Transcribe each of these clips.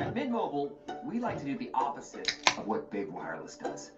At Mint Mobile, we like to do the opposite of what Big Wireless does.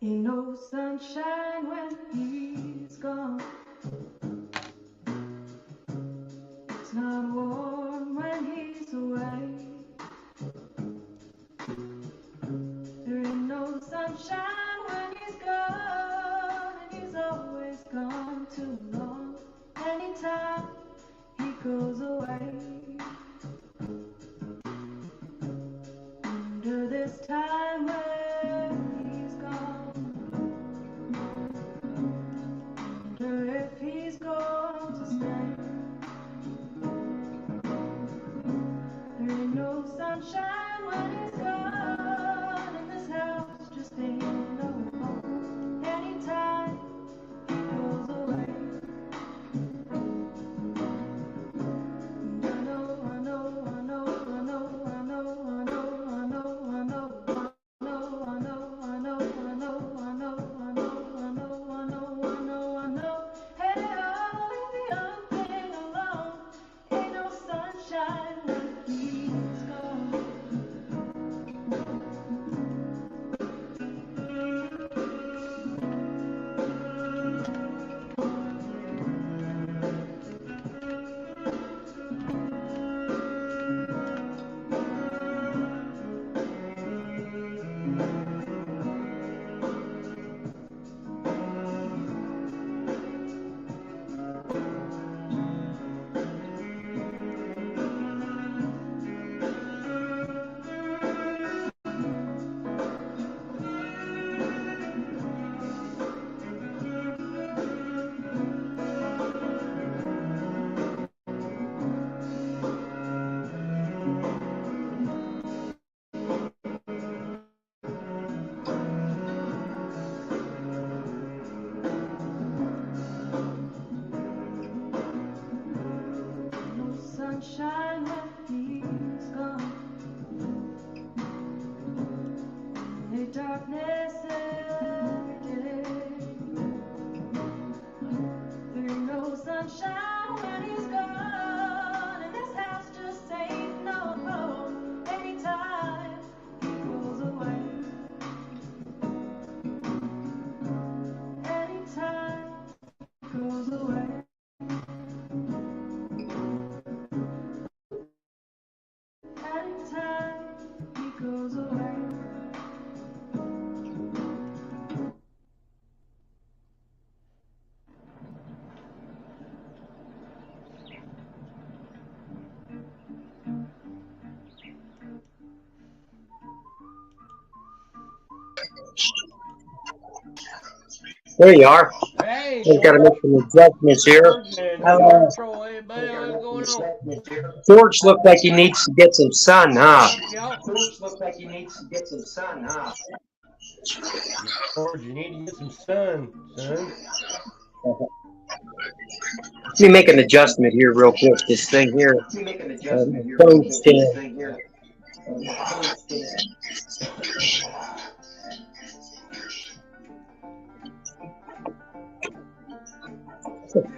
Ain't no sunshine when he's gone. It's not warm when he's away. There ain't no sunshine when he's gone, and he's always gone too long. Anytime he goes away, under this time when he's gone, wonder if he's going to stay. There ain't no sunshine when he's gone, and this house just ain't no home. Anytime he goes away. And I know, I know, I know, I know, I know, I know, I know, I know, I know, I know, I know, I know, I know, I know, I know, I know, I know. Hey, oh, leave the young thing alone. Ain't no sunshine when he's gone. at time he goes away. There you are. Hey, We've got to make some adjustments here. George and George Troll, hey buddy, what's going on? George looked like he needs to get some sun, huh? Yep. George looks like he needs to get some sun, huh? George, you need to get some sun, son. Let me make an adjustment here real quick. This thing here. Let me make an adjustment here. Phone This stand. thing here.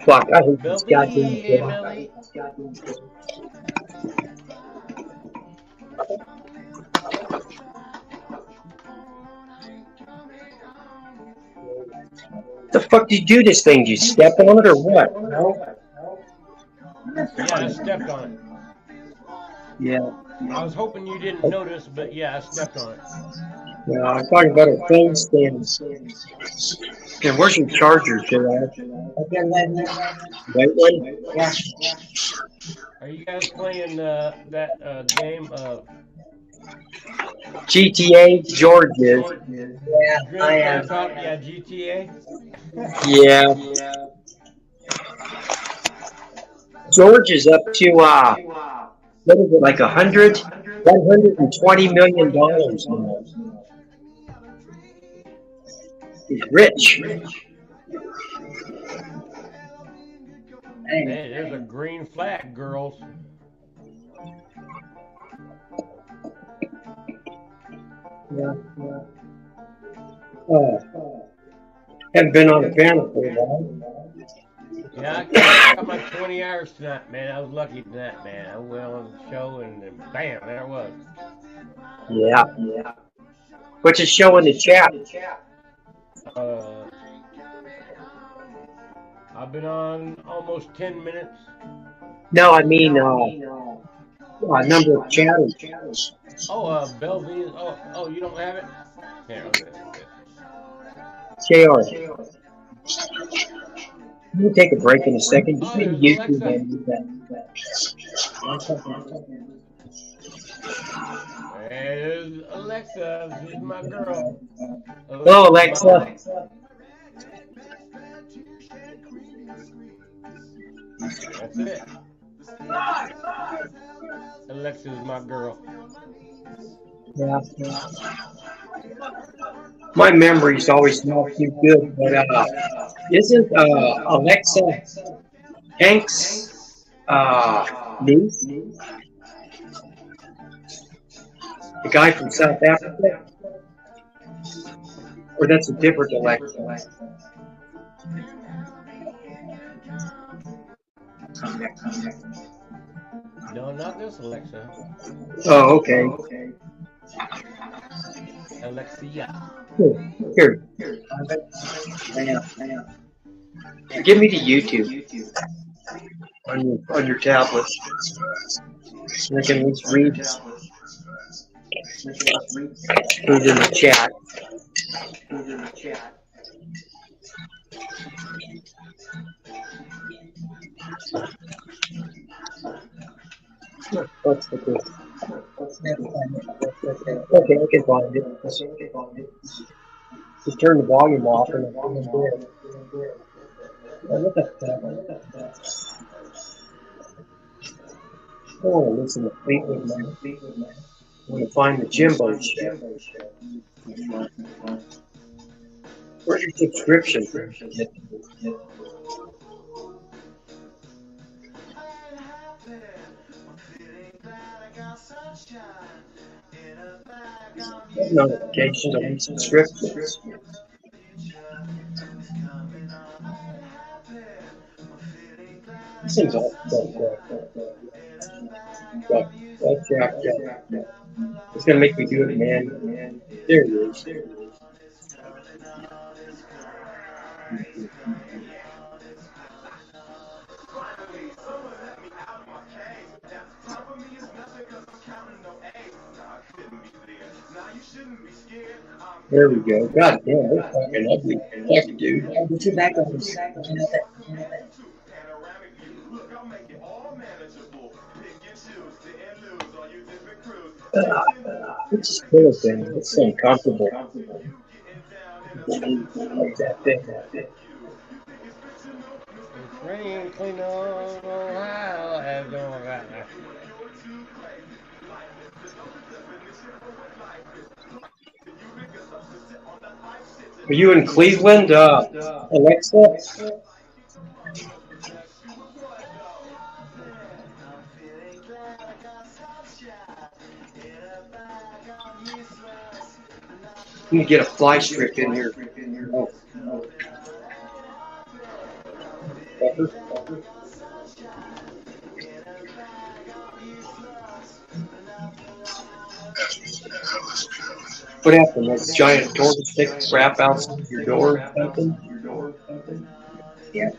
Fuck, I hate this Billy, goddamn hey thing. Billy. The fuck did you do this thing? Did you step on it or what? No? Yeah, I stepped on it. Yeah. I was hoping you didn't notice, but yeah, I stepped on it. No, I'm talking about a phone stand. Okay, where's your charger, Gerard? Right one? Yeah. Are you guys playing that game of GTA, George is. Yeah, I am. Yeah, GTA? Yeah. George is up to, what is it, like $120 million now. He's rich. Hey, there's a green flag, girls. Yeah. Haven't been on a panel for a while. Yeah, I got my 20 hours tonight, man. I was lucky tonight, man. I went on the show and then bam, there it was. Yeah. What's the show in the chat? I've been on almost 10 minutes. No, I mean, number of chatters. Oh, Bellevue. Oh, you don't have it? Here, okay. JR. Let me take a break in a second. Just need YouTube and There's Alexa. She's my girl. Hello, Alexa. That's it. Alexa's my girl. Yeah. My memory's always not too good, but isn't Alexa Hank's niece? The guy from South Africa? Or that's a different Alexa? No, not this Alexa. Oh, okay. Alexia. Here. Give me the YouTube on your tablet. So I can at least read who's in the chat. What's the case? Okay, I can find it. Just turn the volume off and it's in there. What the fuck? I want to listen to Fleetwood Mac. I want to find the Jimbo show. Where's your subscription? Notifications on subscriptions. This thing's all it's gonna make me do it, man. There it is. There we go. God damn, they're fucking ugly. Fuck, dude. Get your back on this. It's just cool thing. It's so uncomfortable. Like that thing. It's raining clean on Ohio. As going right now. Are you in Cleveland, Alexa? Let me get a fly strip in here. Oh. What happened? That giant door stick wrap outside your door or something? Yeah.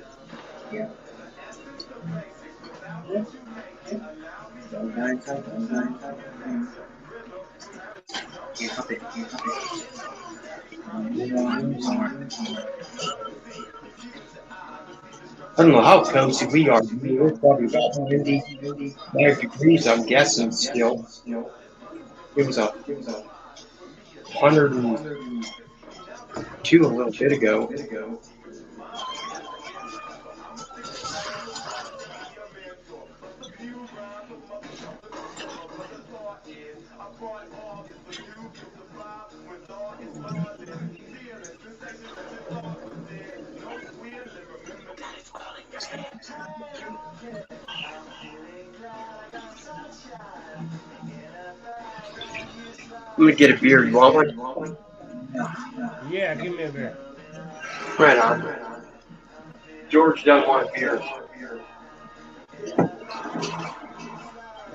I don't know how cozy we are. We're probably about 95 degrees, I'm guessing still. It was 102 a little bit ago. I'm gonna get a beer. You want one? Yeah, give me a beer. Right on. George doesn't want a beer. I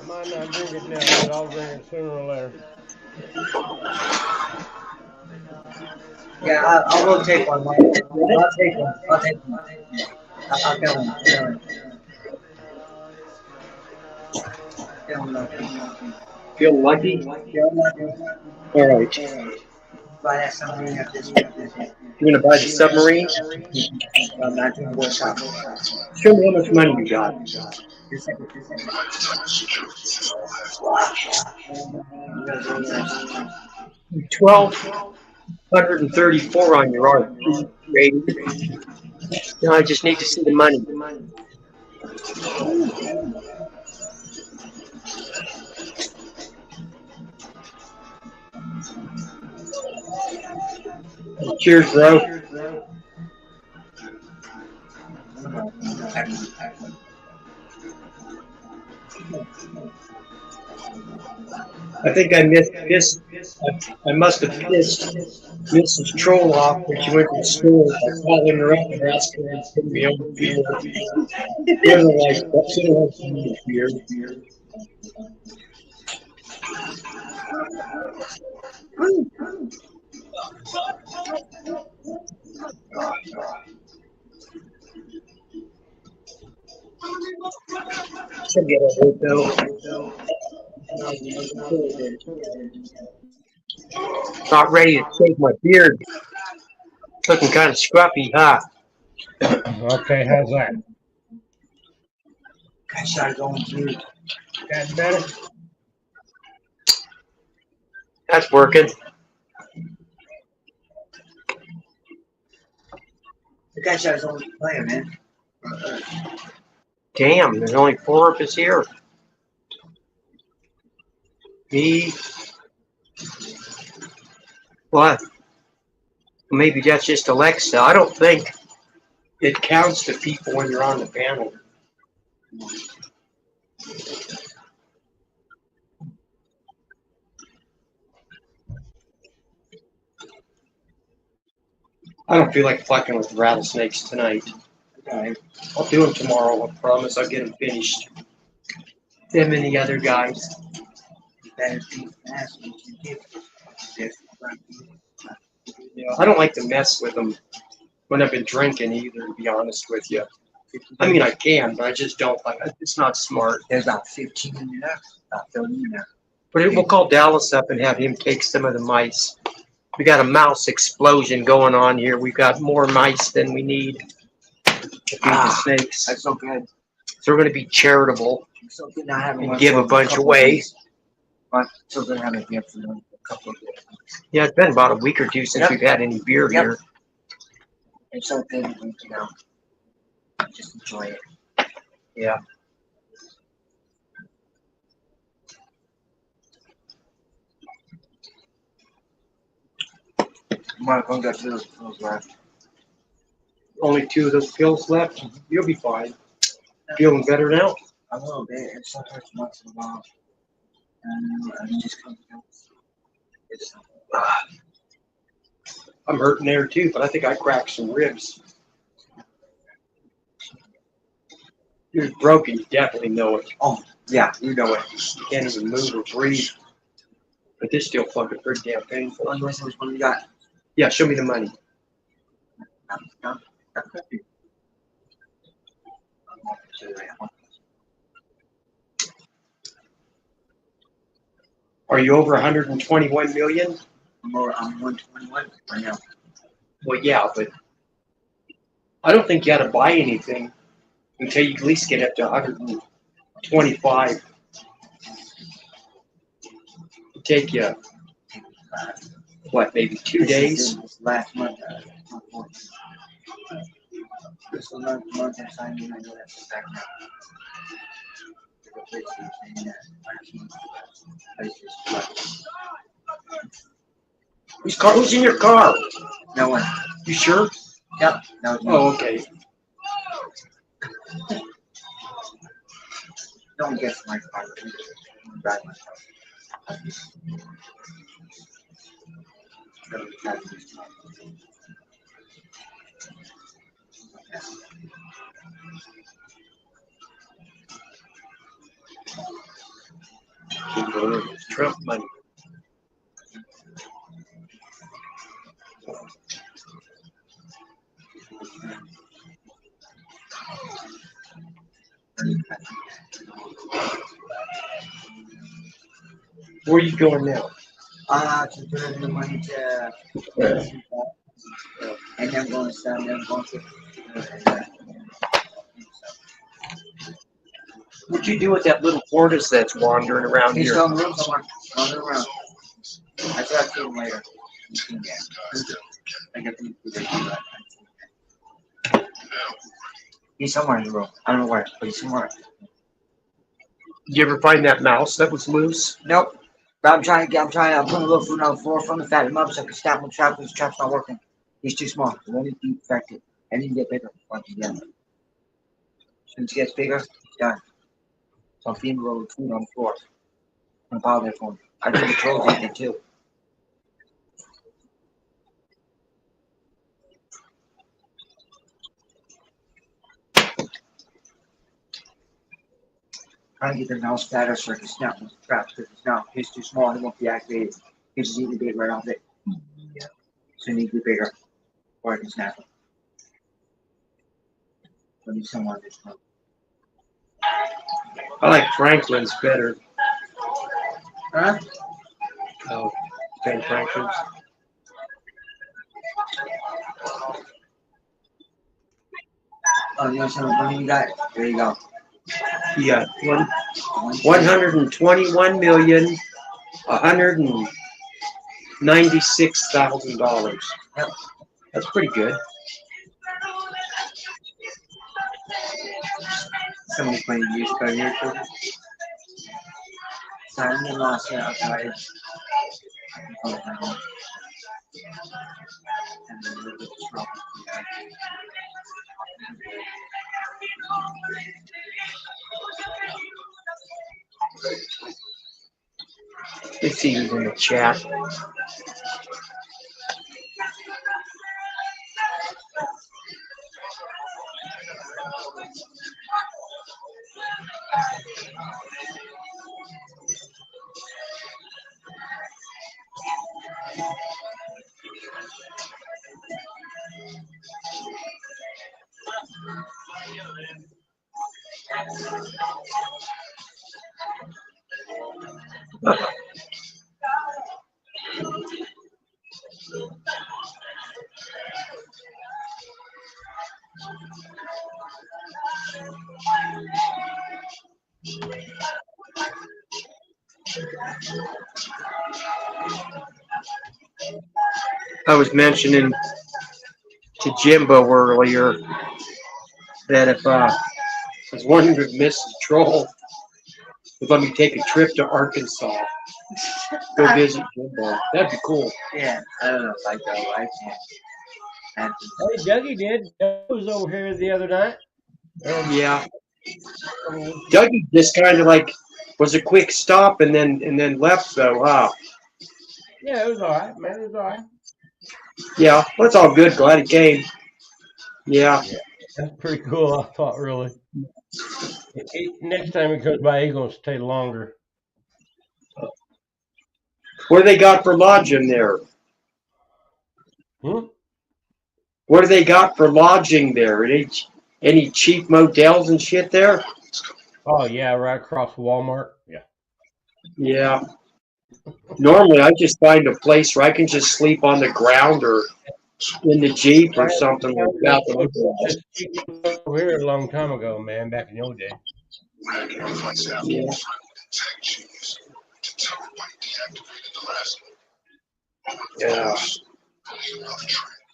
might not drink it now, but I'll drink it sooner or later. Yeah, I will take one. I'll take one. I'll get one. Feel lucky? All right. Buy that submarine at this. You gonna buy the submarine? I'm not doing workshop. Show me how much money you got. 1,234 on your RP rating. Now I just need to see the money. Cheers, bro. I think I missed this. I must have pissed Mrs. Troll off when she went to the store. I called her up and asked her to put me on the beer. She doesn't like beer. Should get a hotel. Not ready to shave my beard. Looking kind of scruffy, huh? Okay, how's that? I started going through. That better? That's working. The guy started only playing, man. Damn, there's only 4 of us here. Me. What? Maybe that's just Alexa. I don't think it counts the people when you're on the panel. I don't feel like fucking with rattlesnakes tonight. Okay. I'll do them tomorrow. I promise I'll get them finished. Them and the other guys. Yeah, I don't like to mess with them when I've been drinking either, to be honest with you. I mean, I can, but I just don't like it. It's not smart. There's about 15 in there, about 30 in there. But we'll call Dallas up and have him take some of the mice. We got a mouse explosion going on here. We've got more mice than we need to feed the snakes. That's so good. So we're going to be charitable I'm so good not having and one give for a bunch couple away. days. But so good having beer for a couple of days. Yeah, it's been about a week or two since we've had any beer Yep. here. It's so good, just enjoy it. Yeah. Mark, I'm got those left. Only 2 of those pills left. You'll be fine. Feeling better now? A little bit. It still hurts once in a while. I just come down. It's I'm hurting there too, but I think I cracked some ribs. You're broken. You definitely know it. yeah, you know it. You can't even move or breathe. But this still fucking pretty damn painful. Oh, you want to see which one you got? Yeah, show me the money. No. Are you over 121 million? I'm 121 right now. Well, yeah, but I don't think you ought to buy anything until you at least get up to 125. It'll take you, what, maybe 2 days? This last month. This month I signed in. I know that's back now. Who's in your car? No one. You sure? Yep. No. Oh, okay. Don't guess my car. Drive my car. Jimbo, Trump money. Where are you going now? To turn the money to, and then going to stand there and going to. What'd you do with that little tortoise that's wandering around He's here? still in the room somewhere. Running around. I said I'd see him later. I got the. He's somewhere in the room. I don't know where, but he's somewhere. Did you ever find that mouse that was loose? Nope. But I'm trying to put a little food on the floor from the fatten him up so I can snap him trap. His trap's not working. He's too small. He won't be infected. I need to get bigger once again. As soon as he gets bigger, he's done. So I'm feeding a little food on the floor. I'm pile there for him. I do the trolls eating it too. Trying to get the mouse fatter so I can snap his traps because now he's too small and he won't be activated. He's just eating the bait right off it. Yeah. So he needs to be bigger before I can snap him. Let me someone this one. I like Franklin's better. Huh? Oh, Ben Franklin's. Oh, you want some money you got? There you go. Yeah, 121,196,000. Yep. That's pretty good. Somebody playing music out here too. Sign the last year outside. Let's see who's in the chat. I was mentioning to Jimbo earlier that if I was wondering if Mrs. Troll would let me take a trip to Arkansas, go visit Jimbo. That'd be cool. Yeah, I don't know if I go. I can't. Hey, Dougie did. Dougie was over here the other night. Yeah. Dougie just kind of like was a quick stop and then left though, huh? Yeah, it was all right, man. It was all right. Yeah, well, it's all good. Glad he came. Yeah. That's pretty cool, I thought, really. Next time he comes by, he's going to stay longer. What do they got for lodging there? Hmm? What do they got for lodging there? Any cheap motels and shit there? Oh, yeah, right across Walmart. Yeah. Yeah. Normally, I just find a place where I can just sleep on the ground or in the Jeep or something like that. Over here a long time ago, man, back in the old day. Yeah. Yeah.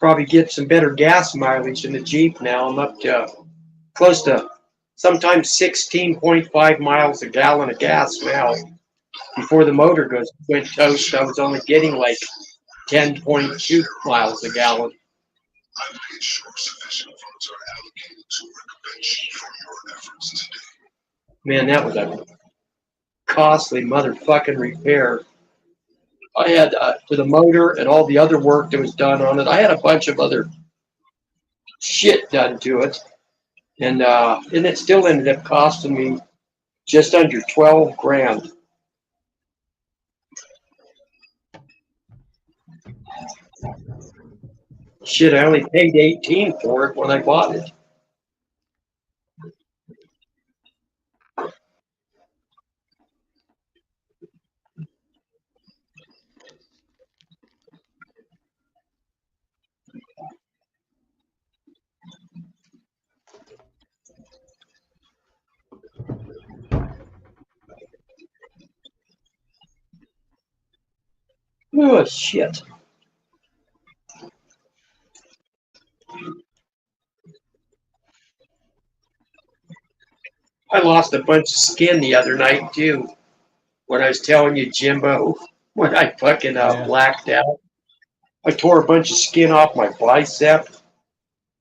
Probably get some better gas mileage in the Jeep now. I'm up to close to sometimes 16.5 miles a gallon of gas now. Before the motor went toast, I was only getting like 10.2 miles a gallon. Man, that was a costly motherfucking repair. I had for the motor and all the other work that was done on it. I had a bunch of other shit done to it, and it still ended up costing me just under 12 grand. Shit, I only paid 18 for it when I bought it. Oh, shit. I lost a bunch of skin the other night, too. When I was telling you, Jimbo, when I fucking blacked out. I tore a bunch of skin off my bicep.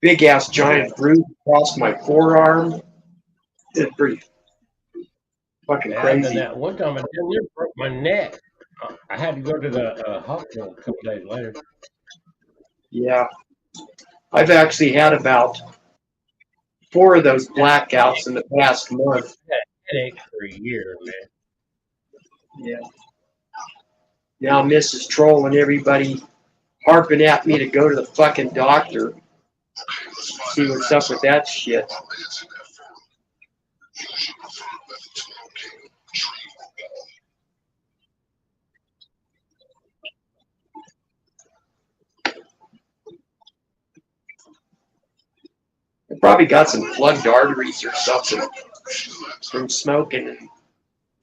Big ass giant bruise across my forearm. It's pretty fucking crazy. That one time I nearly broke my neck. I had to go to the hospital a couple days later. Yeah. I've actually had about 4 of those blackouts in the past month. I had a headache for a year, man. Yeah. Now Mrs. Troll and everybody harping at me to go to the fucking doctor. See what's up with that shit. I probably got some plugged arteries or something from smoking and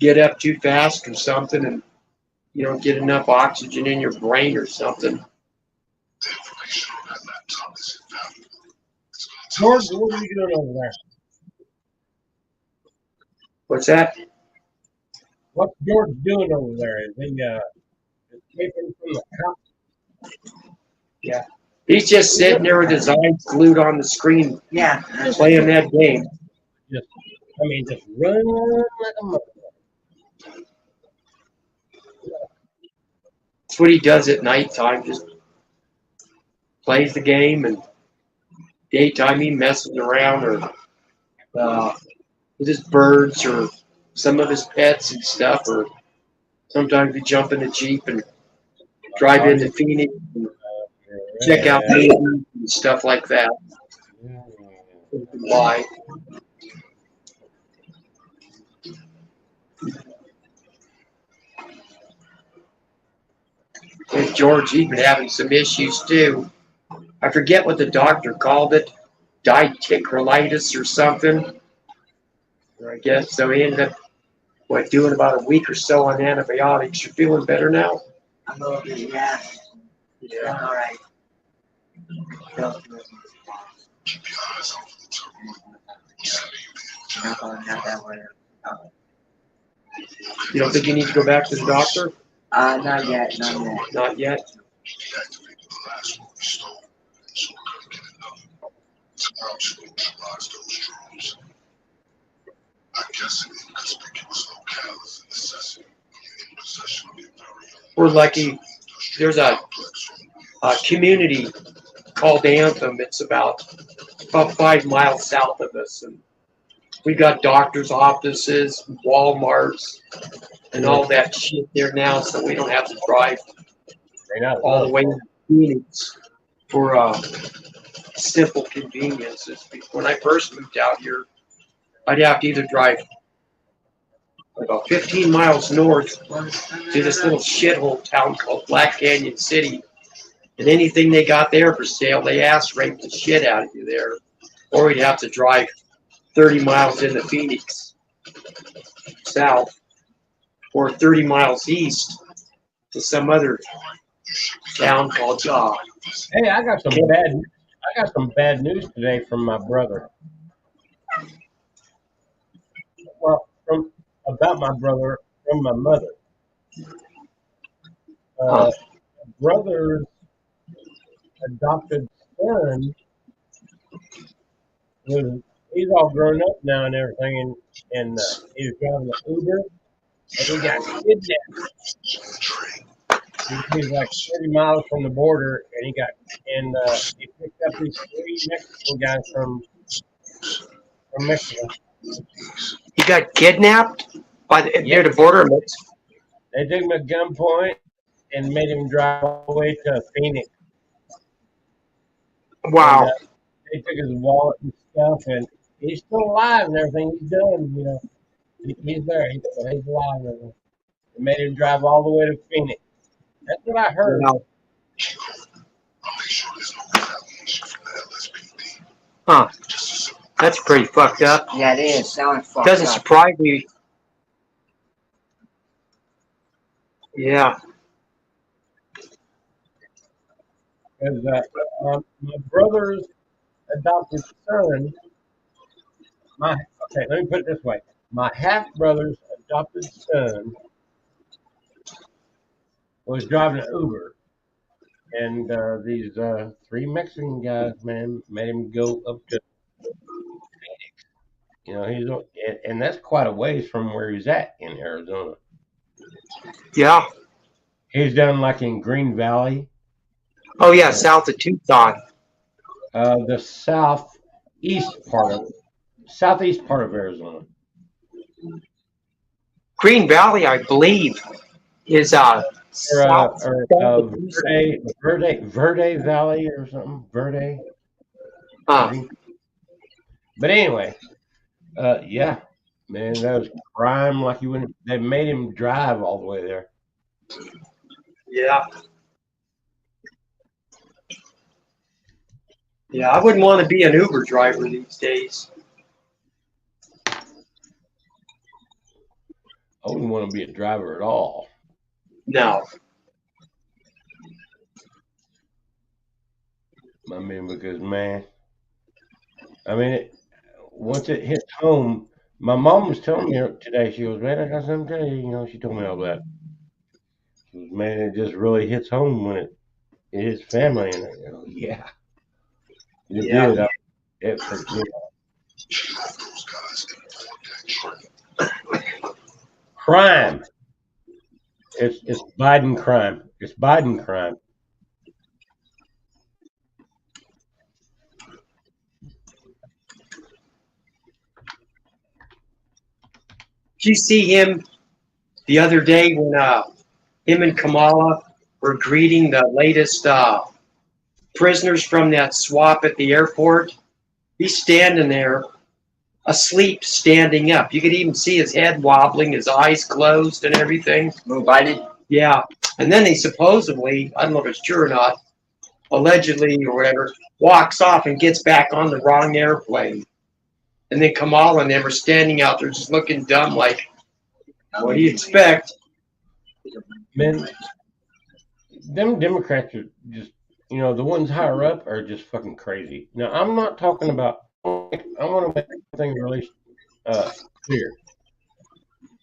get up too fast or something and you don't get enough oxygen in your brain or something. George, what are you doing over there? What's that? What's George doing over there? Is he escaping from the cops? Yeah. He's just sitting there with his eyes glued on the screen, Yeah. playing that game. Just run like a mother. That's what he does at nighttime, just plays the game, and daytime he messes around or with his birds or some of his pets and stuff, or sometimes we jump in a Jeep and drive into Phoenix and check out movies and stuff like that. Why? And George, he's been having some issues too. I forget what the doctor called it, diverticulitis or something. I guess so. He ended up doing about a week or so on antibiotics. You're feeling better now? I'm a little bit, yeah. Yeah. All right. Not that way. You don't think you need to go back to the doctor? Not yet. Not yet. Not yet. We're lucky. There's a community called Anthem. It's about 5 miles south of us, and we got doctors' offices, Walmarts, and all that shit there now, so we don't have to drive all the way to Phoenix for simple conveniences. When I first moved out here, I'd have to either drive about 15 miles north to this little shithole town called Black Canyon City, and anything they got there for sale, they ass raped the shit out of you there. Or we'd have to drive 30 miles into Phoenix, south, or 30 miles east to some other town called Hey, I got some bad news today from my brother. Well, about my brother from my mother. Brother's adopted son he's all grown up now and everything, and he's driving an Uber, and he got kidnapped. He's like 30 miles from the border, and he picked up these 3 Mexican guys from Mexico. He got kidnapped near the border. They took him at gunpoint and made him drive all the way to Phoenix. Wow. And, they took his wallet and stuff, and he's still alive and everything. He's done, you know. He's there. He's alive. And they made him drive all the way to Phoenix. That's what I heard. Wow. Huh. That's pretty fucked up. Yeah, it is. Sounds fucked Doesn't up. surprise me. Yeah. Because my brother's adopted son, let me put it this way. My half-brother's adopted son was driving an Uber, and these 3 Mexican guys, man, made him go up to Phoenix. You know, and that's quite a ways from where he's at in Arizona. Yeah. He's down like in Green Valley. Oh, yeah, south of Tucson. The southeast part of Arizona. Green Valley, I believe, is Verde Valley or something. Verde. Huh. But anyway, yeah, man, that was crime like you wouldn't. They made him drive all the way there. Yeah. Yeah, I wouldn't want to be an Uber driver these days. I wouldn't want to be a driver at all. No. I mean, because, man, once it hits home, my mom was telling me today, she goes, man, I got something to tell you. You know, she told me all that. She goes, man, it just really hits home when it hits family. And I go, yeah. It did. Crime. It's Biden crime. It's Biden crime. Did you see him the other day when him and Kamala were greeting the latest prisoners from that swap at the airport? He's standing there, asleep, standing up. You could even see his head wobbling, his eyes closed and everything. Biden? Yeah. And then he supposedly, I don't know if it's true or not, allegedly or whatever, walks off and gets back on the wrong airplane. And then Kamala and them are standing out there just looking dumb like, what do you expect? Man, them Democrats are just, the ones higher up are just fucking crazy. Now, I'm not talking about. I want to make something really clear.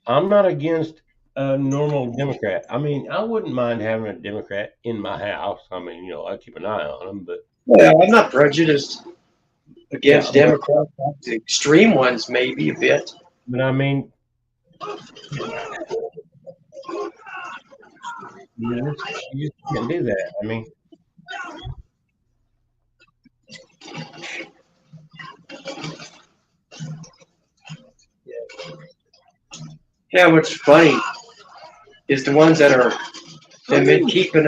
I'm not against a normal Democrat. I mean, I wouldn't mind having a Democrat in my house. I mean, I keep an eye on them, but Well, I'm not prejudiced against yeah, but Democrats. The extreme ones, maybe a bit. I mean, you just can't do that. I mean, Yeah, what's funny is the ones that have been keeping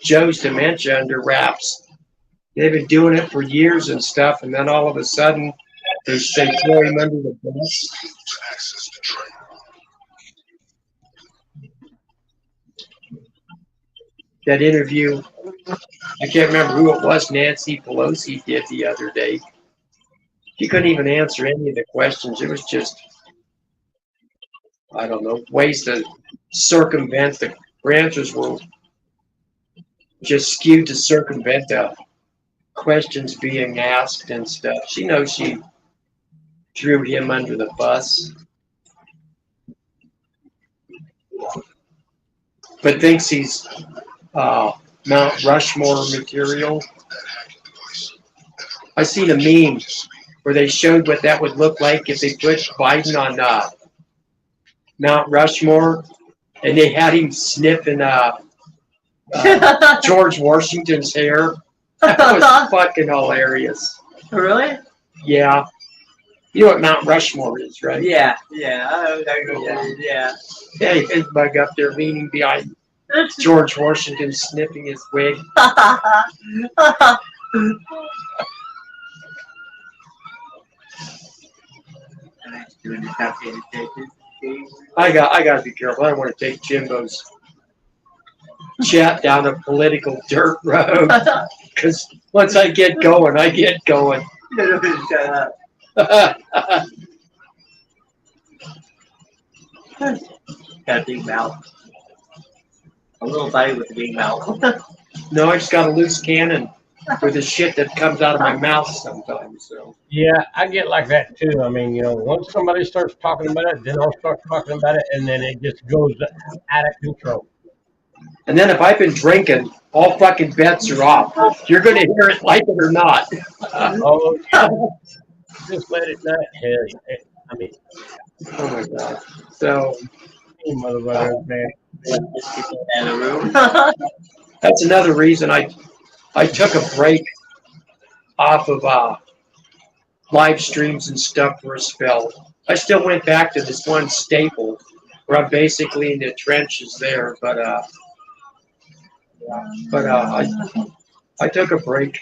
Joe's dementia under wraps. They've been doing it for years and stuff, and then all of a sudden they throw him under the bus. That interview, I can't remember who it was, Nancy Pelosi did the other day. She couldn't even answer any of the questions. It was just, I don't know, ways to circumvent. The answers were just skewed to circumvent the questions being asked and stuff. She knows she threw him under the bus, but thinks he's Mount Rushmore material. I seen a meme where they showed what that would look like if they put Biden on Mount Rushmore, and they had him sniffing George Washington's hair. That was fucking hilarious. Really? Yeah. You know what Mount Rushmore is, right? Yeah. Yeah. Yeah, his bug up there leaning behind George Washington sniffing his wig. I gotta be careful. I don't want to take Jimbo's chat down a political dirt road. Because once I get going, I get going. Shut up. Got a big mouth. A little buddy with a big mouth. No, I just got a loose cannon for the shit that comes out of my mouth sometimes. So yeah, I get like that too. I mean, once somebody starts talking about it, then I'll start talking about it, and then it just goes out of control. And then if I've been drinking, all fucking bets are off. You're going to hear it, like it or not. Oh, just let it not. Hell, I mean, Oh my god. So you motherfuckers, man. that's another reason I took a break off of live streams and stuff for a spell. I still went back to this one staple where I'm basically in the trenches there, but I took a break.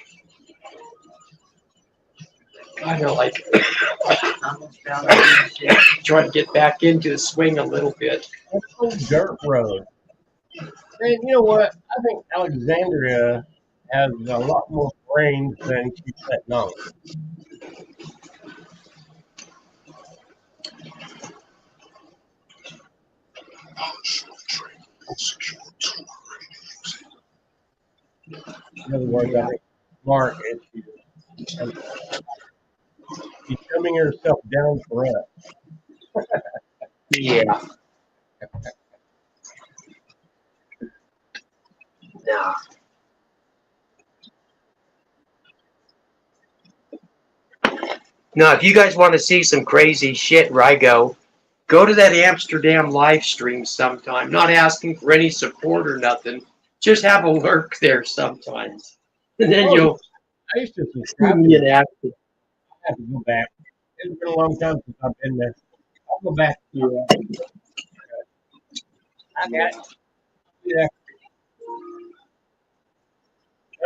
Kind of like trying to get back into the swing a little bit. That's so dirt road. And you know what? I think Alexandria has a lot more brains than she's letting on. In other words, I think Mark is she's dumbing herself down for us. Yeah. Nah. Now, if you guys want to see some crazy shit where I go to that Amsterdam live stream sometime. Not asking for any support or nothing. Just have a lurk there sometimes. And then you'll I used to see subscribe me to in it. action. I have to go back. It's been a long time since I've been there. I'll go back. Yeah. I got it. Yeah.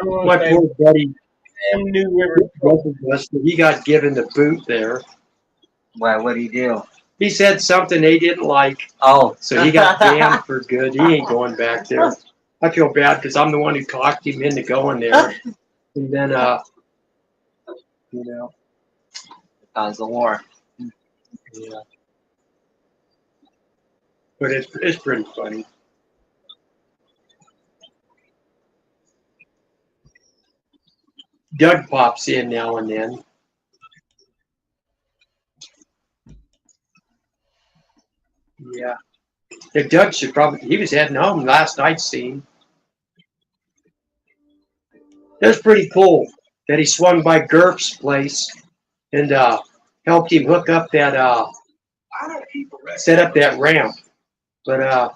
My poor buddy, New River. he got given the boot there. Why? What did he do? He said something they didn't like. Oh, So he got banned for good. He ain't going back there. I feel bad because I'm the one who talked him into going there. And then, you know. Cause the war. Yeah. But it's pretty funny. Doug pops in now and then. Yeah. Doug should probably, he was heading home last night, seen. That was pretty cool that he swung by Gerf's place and helped him hook up that, set up that ramp. But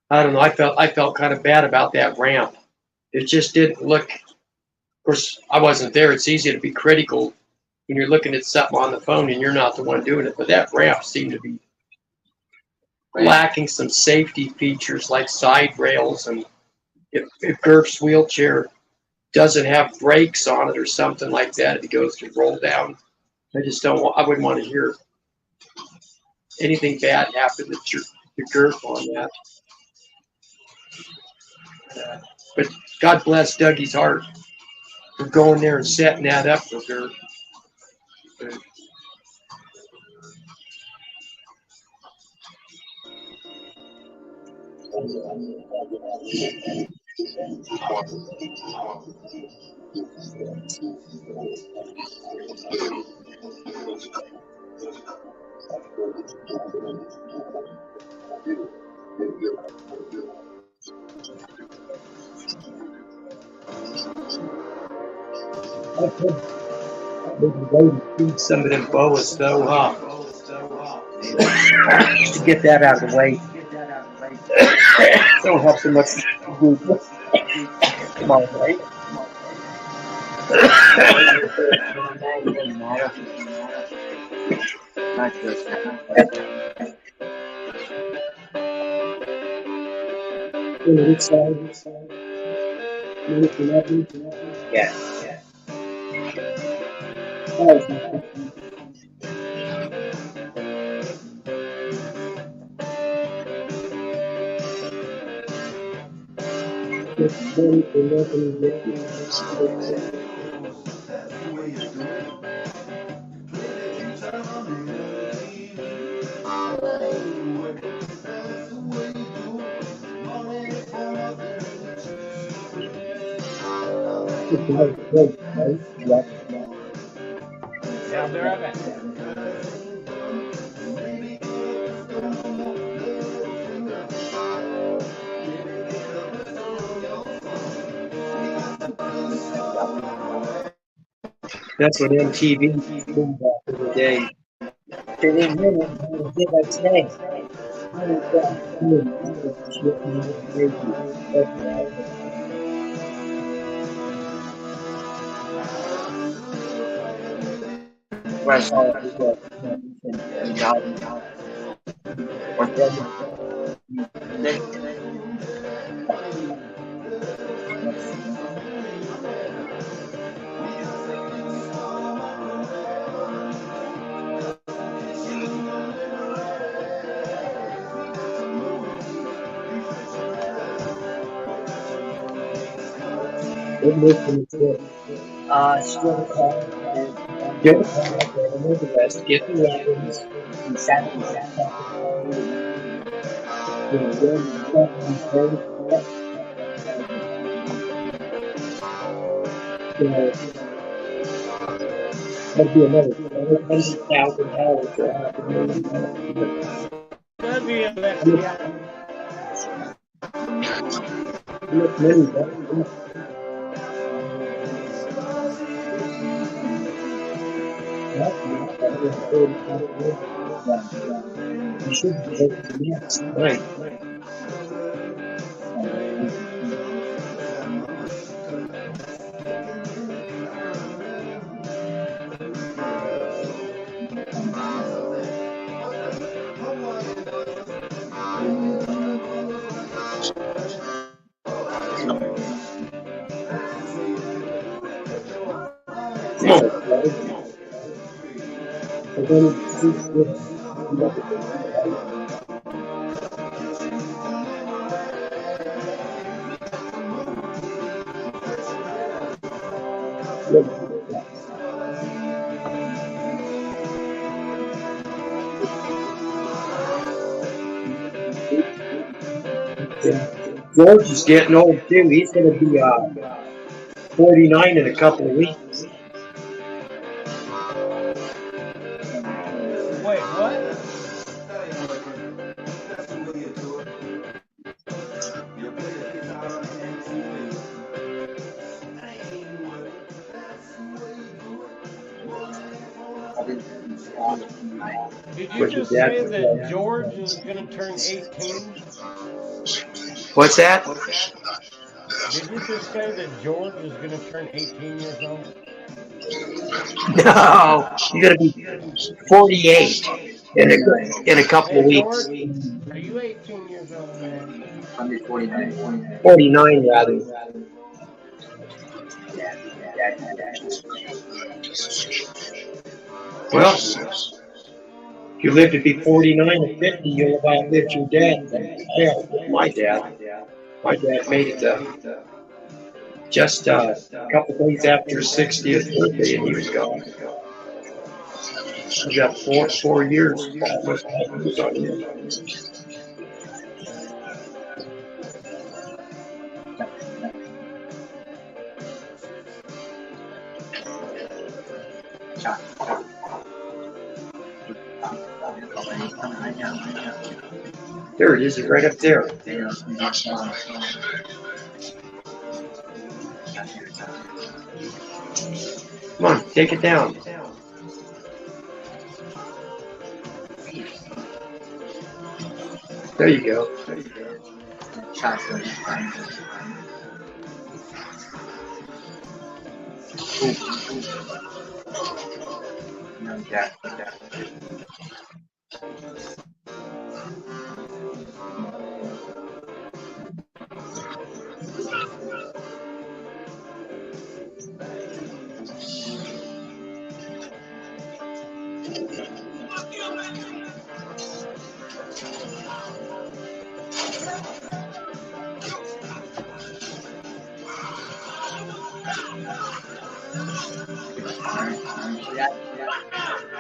I don't know, I felt kind of bad about that ramp. It just didn't look, of course, I wasn't there. It's easy to be critical when you're looking at something on the phone and you're not the one doing it. But that ramp seemed to be lacking some safety features like side rails, and if Gerf's wheelchair doesn't have brakes on it or something like that, if it goes to roll down, I wouldn't want to hear anything bad happen to Gerf on that. But God bless Dougie's heart for going there and setting that up for Gerf. Some of them boas though, huh? To get that out of the way. Don't have so much to do. Come on, right? Yeah. Yeah, I'll be right back. That's what MTV did back in the day. They didn't hear what they did like today. Where I saw it, get the rest, get the weapons, and Saturday, that'd be another $100,000 to have to That'd be a look money, you should go to the next, right? George is getting old too. He's going to be 49 in a couple of weeks. Wait, what? Did you What your just dad say would that say. George is going to turn 18? What's that? Did you just say that George is going to turn 18 years old? No, you're gonna be 48 in a couple of Hey, weeks. George, are you 18 years old, man? I'm at 49. 49 rather. Well, if you live to be 49 or 50, you'll have outlived your dad. I outlived my dad. My dad made it just a couple days after his 60th birthday, and he was gone. I got four years. Almost 5 years on him. There it is, it's right up there. Come on, take it down. There you go.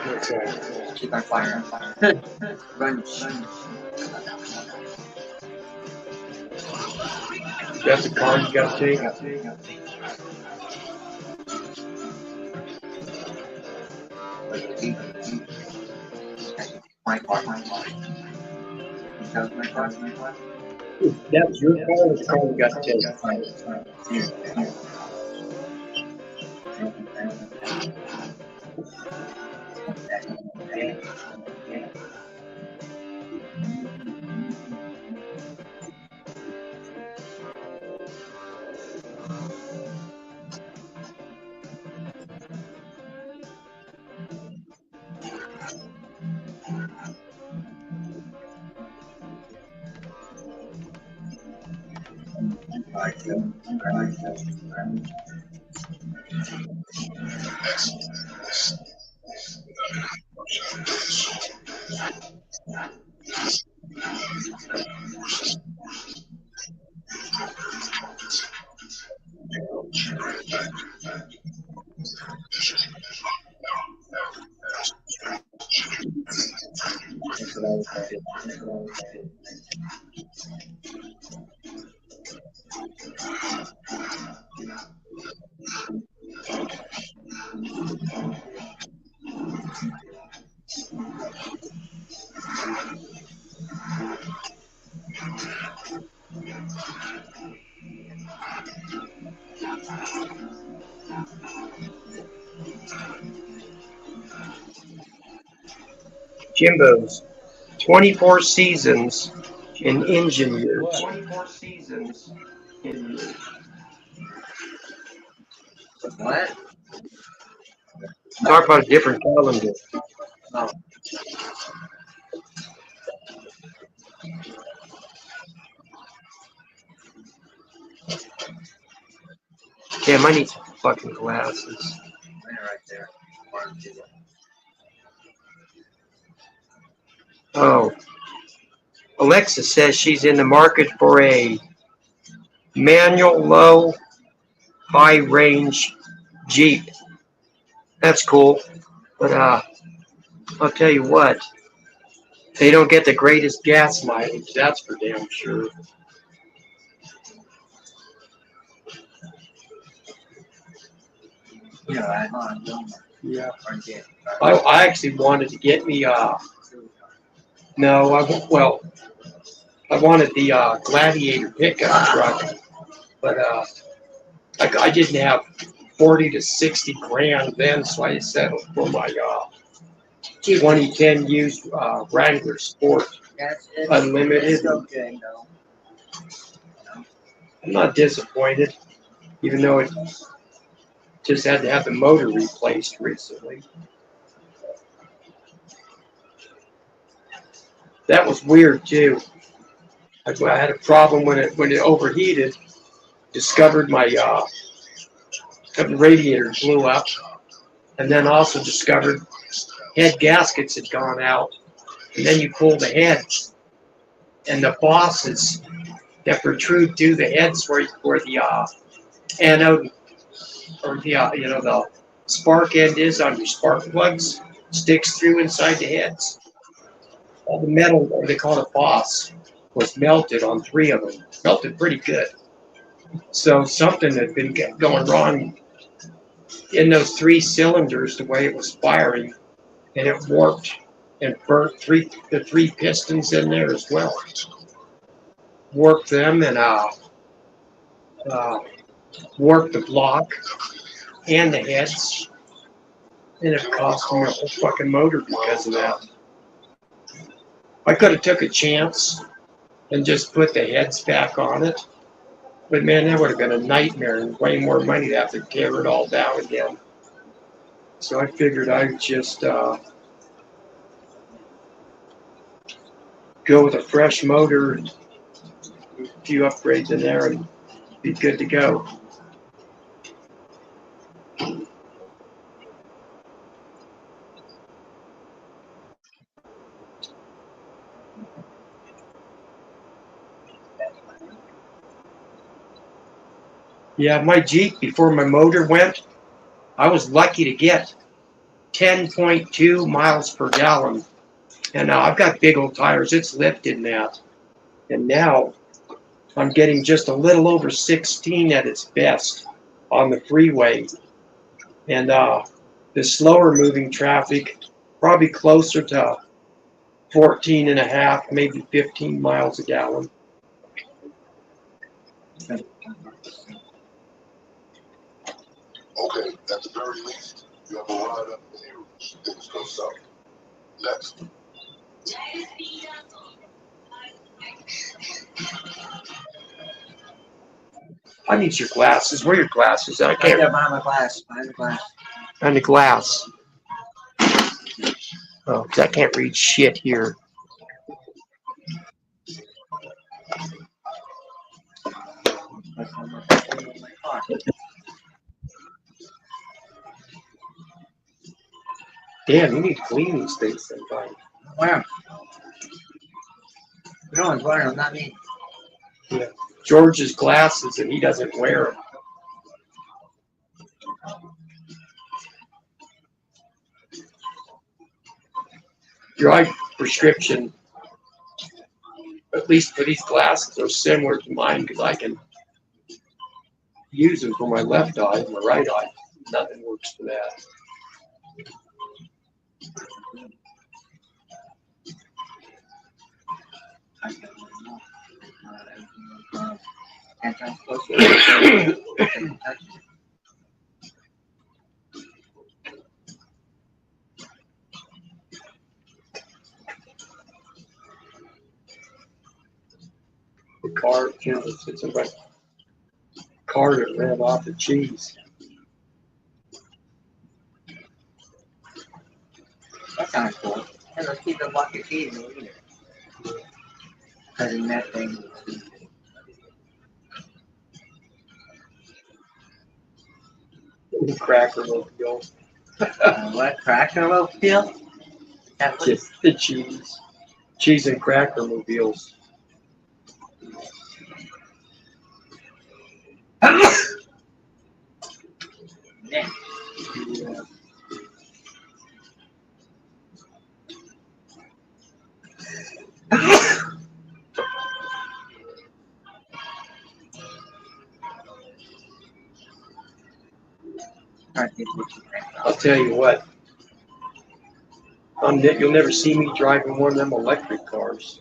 What's that? Keep on fire. Run. That's the card you got to take. My car. That's your card or the card you got to take? Jimbo's 24 seasons in engine years. What? 24 seasons in What? Talk about a different calendar. No. Damn, I need some fucking glasses. Right there. Oh. Alexa says she's in the market for a manual low high range Jeep. That's cool. But I'll tell you what, they don't get the greatest gas mileage, that's for damn sure. You know, I don't know. Yeah. Or get. I actually wanted to get me no, I wanted the Gladiator pickup truck, but I didn't have 40 to 60 grand then, so I settled for my 2010 used Wrangler Sport That's Unlimited. It's okay, though. I'm not disappointed, even though it just had to have the motor replaced recently. That was weird too. I had a problem when it overheated. Discovered my radiator blew up, and then also discovered head gaskets had gone out. And then you pull the heads, and the bosses that protrude through the heads where the anode or the spark end is on your spark plugs sticks through inside the heads. All the metal, or they call it boss, was melted on 3 of them. Melted pretty good. So something had been going wrong in those 3 cylinders, the way it was firing, and it warped and burnt the 3 pistons in there as well. Warped them and warped the block and the heads, and it cost me a whole fucking motor because of that. I could have took a chance and just put the heads back on it, but man, that would have been a nightmare and way more money to have to tear it all down again. So I figured I'd just go with a fresh motor, a few upgrades in there, and be good to go. Yeah, my Jeep, before my motor went, I was lucky to get 10.2 miles per gallon. And I've got big old tires. It's lifted that. And now I'm getting just a little over 16 at its best on the freeway. And the slower moving traffic, probably closer to 14 and a half, maybe 15 miles a gallon. Okay, at the very least, you have a ride up the hill. Things go south. Next. I need your glasses. Where are your glasses? I I can't. got behind my glass. Behind the glass. On the glass. Oh, 'cause I can't read shit here. Damn, you need to clean these things sometime. Where? No one's wearing them, not me. Yeah. George's glasses, and he doesn't wear them. Your eye prescription, at least for these glasses, are similar to mine because I can use them for my left eye. My right eye, nothing works for that. The car, it's a car that ran off the cheese. That sounds cool. Hey, let's keep the bucket cheese in here. Because in that thing. The Cracker Mobile. What? Cracker Mobile? Just the cheese. Cheese and Cracker Mobiles. Yeah. Yeah. Trying to think what you think. I'll tell you what. You'll never see me driving one of them electric cars.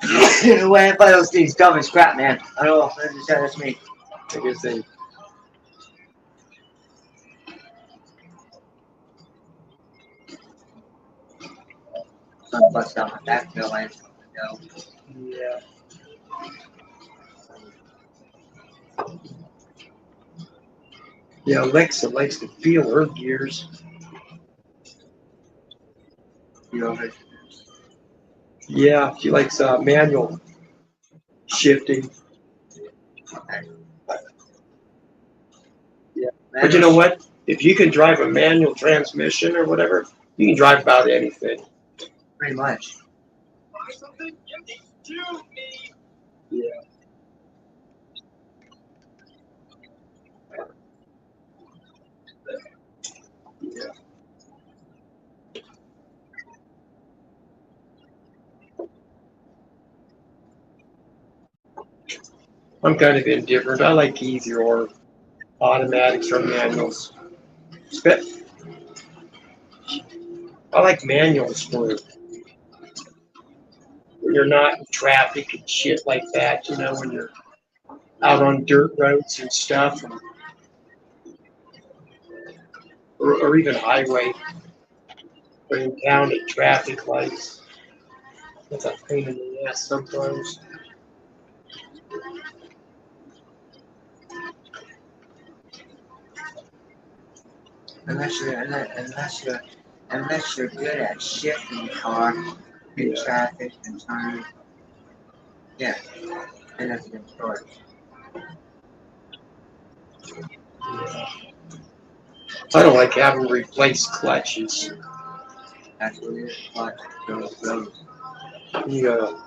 The way I play those things dumb as crap, man. I don't know. That's me. I guess they. Sun bust out my back, Bill. I know. Yeah. Yeah, Alexa likes to feel her gears. You know, but Yeah, she likes manual shifting. Yeah. But you know what? If you can drive a manual transmission or whatever, you can drive about anything. Pretty much. Yeah. Yeah. I'm kind of indifferent. I like either or automatics or manuals. I like manuals for when you're not in traffic and shit like that, you know, when you're out on dirt roads and stuff, or even highway, or in town at traffic lights. That's a pain in the ass sometimes. Unless you're good at shifting the car in traffic and turning. Yeah. And that's a good story. I don't like having to replace clutches. That's what it is. Clutch goes. You gotta.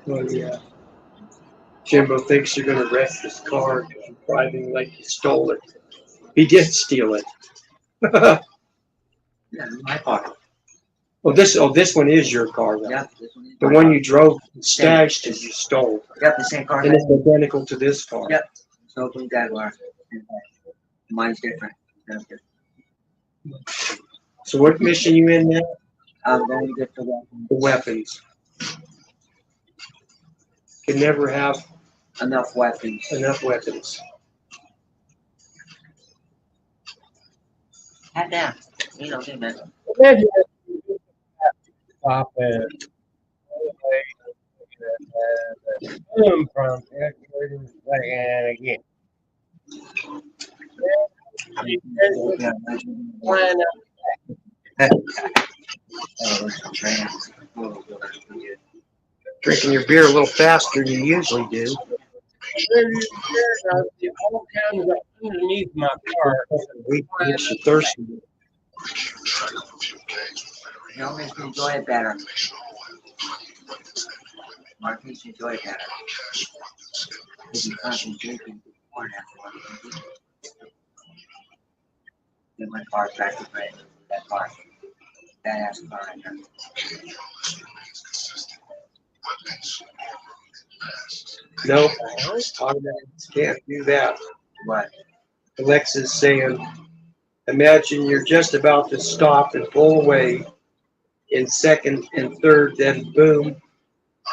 Well, yeah. Jimbo thinks you're gonna wreck his car because you're driving like you stole it. He did steal it. Yeah, in my pocket. This one is your car, though. Yeah, this one is The my one car. you drove and stashed is you stole. Yep, the same car. And it's identical to this car. Yep. So blue Jaguar. Mine's different. That's different. So what mission you in now? I'm going to get the The weapons. Can never have enough weapons. enough weapons. Head down. You know, man. Imagine if you stop and boom from and again. Flying up. Drinking your beer a little faster than you usually do. It all comes up underneath my car. We get you thirsty. You'll make me enjoy it better. Mark makes you enjoy it better. If you constantly drinking before that, then my car's back to red. That car. That ass car right there. No, automatics can't do that. What? Alexa's saying, imagine you're just about to stop and pull away in second and third, then boom,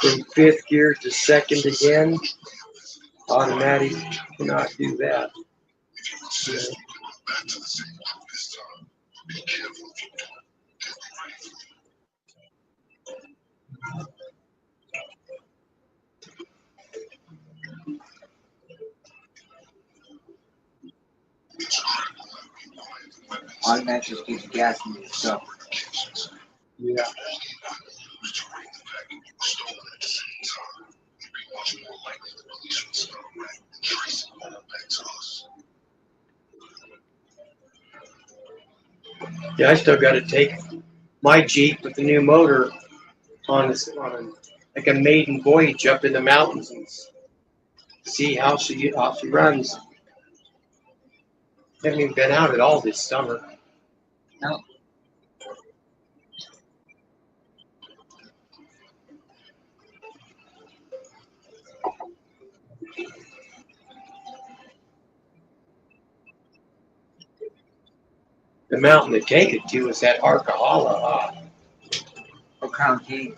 from fifth gear to second again. Automatic cannot do that. Yeah. Automatic just gives you gas and you stuff. Yeah. Yeah, I still got to take my Jeep with the new motor on like a maiden voyage up in the mountains and see how she runs. Haven't even been out at all this summer. No. The mountain to take it to is that Arkahala. Or Crown King.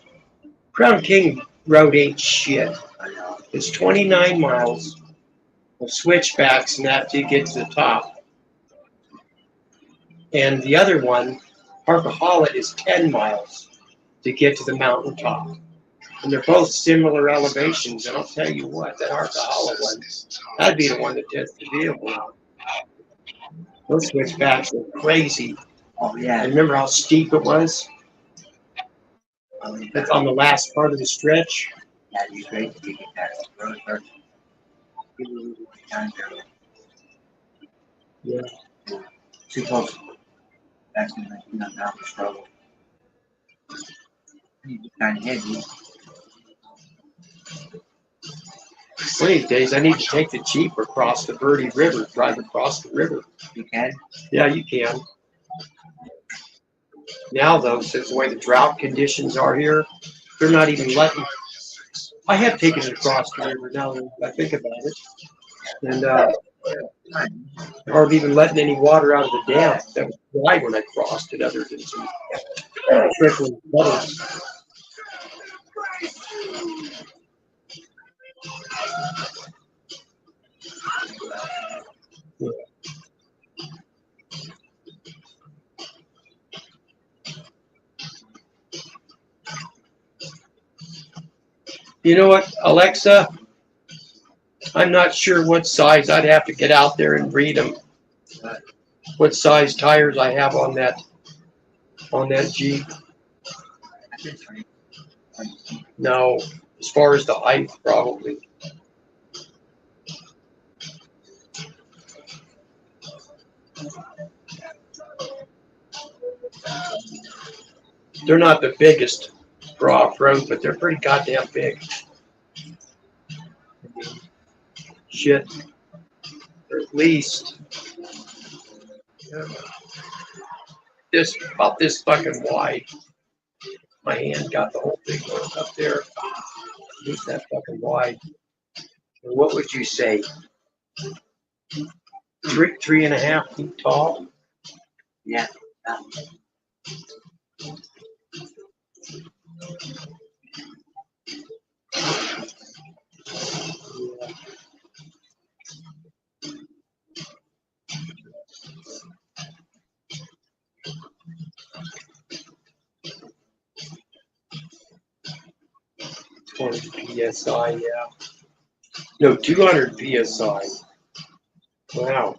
Crown King Road ain't shit. I know. It's 29 miles of switchbacks and that to get to the top. And the other one, Arkahala, is 10 miles to get to the mountain top. And they're both similar elevations. And I'll tell you what, that Arkahala one, that'd be the one that tests the vehicle out. Those switchbacks are crazy. Oh, yeah. And remember how steep it was? I mean, That's on the last part of the stretch. that'd be great if you get that road first. Down there. Yeah. Too close. That's gonna make you not struggle. You kind of heavy. One of these days, I need to take the Jeep across the Verde River, drive across the river. You can. Yeah, you can. Now, though, since the way the drought conditions are here, they're not even letting. I have taken it across the river now that I think about it. And they aren't even letting any water out of the dam. That was dry when I crossed it, other than some trickling puddles. Yeah. You know what, Alexa? I'm not sure what size. I'd have to get out there and read them. What size tires I have on that Jeep? No, as far as the height, probably. They're not the biggest for off-road, but they're pretty goddamn big. Shit. Or at least this about this fucking wide. My hand got the whole thing up there. It's that fucking wide. And what would you say? 3.5 feet tall? Yeah. PSI, yeah. No, 200 PSI. Wow.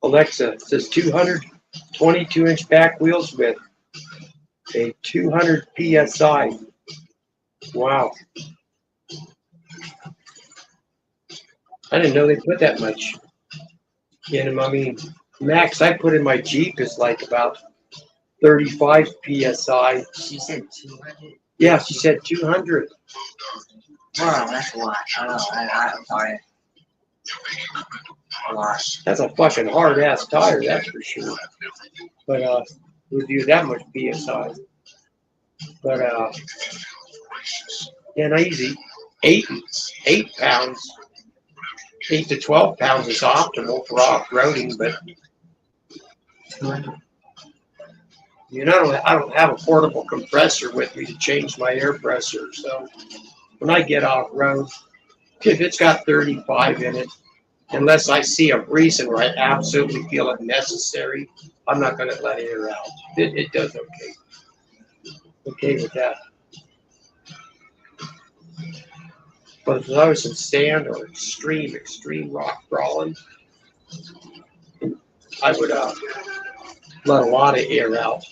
Alexa, it says 222-inch back wheels with a 200 PSI. Wow. I didn't know they put that much in them. I mean, max I put in my Jeep is like about 35 PSI. She said 200. Yeah, she said 200. Wow, that's a lot. I know. I'm sorry. A lot. That's a fucking hard ass tire, that's for sure. But would do that much PSI. But yeah, not easy. 8 pounds. 8 to 12 pounds is optimal for off-roading, but you know, I don't have a portable compressor with me to change my air pressure. So when I get off-road, if it's got 35 in it, unless I see a reason where I absolutely feel it necessary, I'm not going to let air out. It does okay. Okay with that. But if I was in sand or extreme rock crawling, I would let a lot of air out.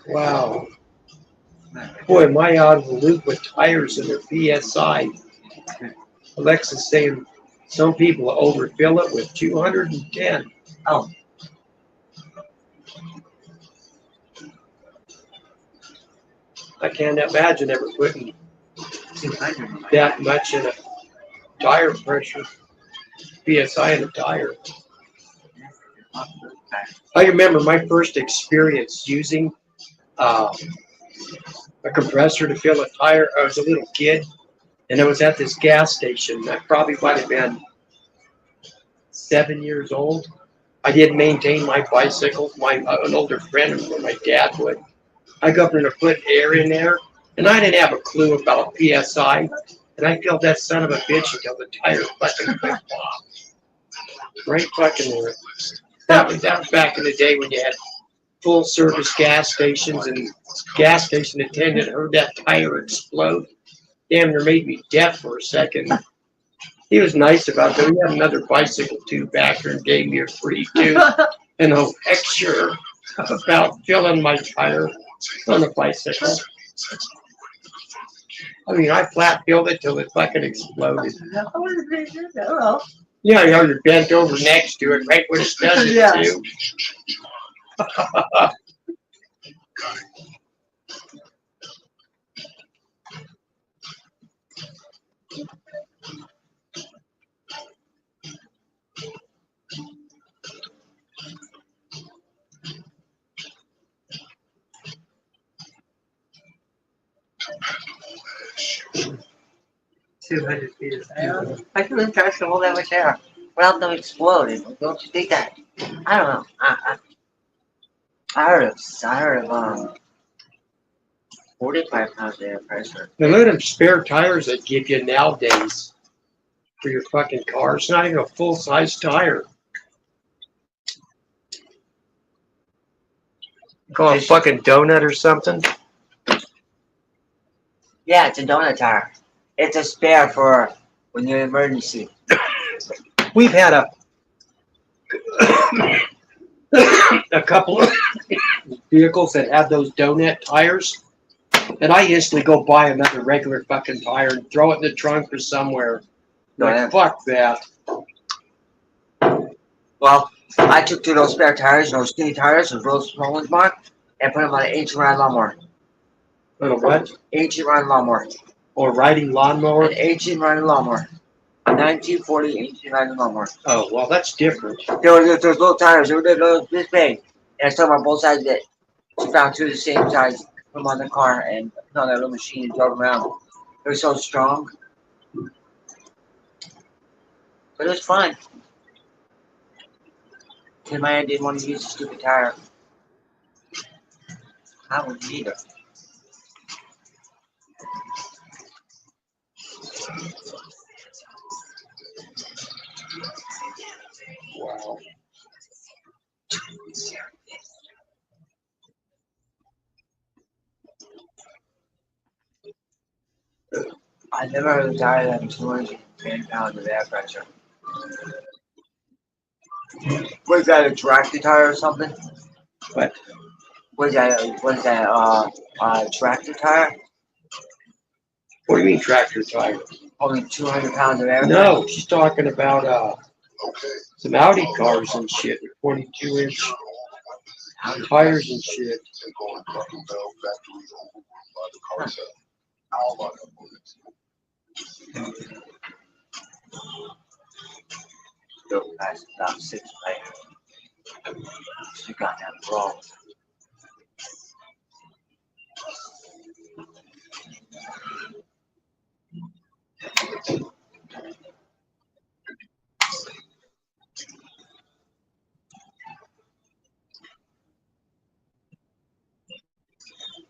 Wow. Boy, am I out of the loop with tires and their PSI. Alexa's saying some people overfill it with 210. Oh, I can't imagine ever putting 200. that much in a tire pressure, PSI in a tire. I remember my first experience using a compressor to fill a tire. I was a little kid, and I was at this gas station. I probably might have been 7 years old. I didn't maintain my bicycle. An older friend of mine, my dad would. I go up there to put air in there, and I didn't have a clue about PSI. And I filled that son of a bitch until the tire fucking went off. Right fucking there. That was back in the day when you had full service gas stations, and gas station attendant heard that tire explode. Damn near made me deaf for a second. He was nice about it. He had another bicycle too back there and gave me a free too. And a lecture about filling my tire on a bicycle. I mean, I flat filled it till it fucking exploded. Yeah, you know, you're bent over next to it, right where it does it Yeah. too. I couldn't charge to hold that much air without them exploding. Don't you think that? I don't know. I heard of 45 pounds of air pressure. The little spare tires they give you nowadays for your fucking car, it's not even a full size tire. Call it a fucking donut or something. Yeah, it's a donut tire. It's a spare for when you're in emergency. We've had a couple of vehicles that have those donut tires, and I instantly go buy another regular fucking tire and throw it in the trunk or somewhere. Like, fuck that. Well, I took two of those spare tires, those skinny tires, those real small ones, Mark, and put them on an 18-rod lawnmower. Little what? 18-rod lawnmower. Or riding lawnmower? An 18-rod lawnmower. A 1940 18-rod lawnmower. Oh, well, that's different. There was those little tires. They were this big. And I stuck them on both sides of it. She found two of the same size, put them on the car, and put on that little machine and drove them around. It was so strong. But it was fun. Tim I didn't want to use the stupid tire. I wouldn't either. Wow. I never heard of a tire that was 210 pounds of air pressure. Was that a tractor tire or something? What? Was that tractor tire? What do you mean tractor tire? Only 200 pounds of air pressure? No, she's talking about some Audi cars and shit, 42-inch tires and shit. Still past about 6 later. You got that wrong.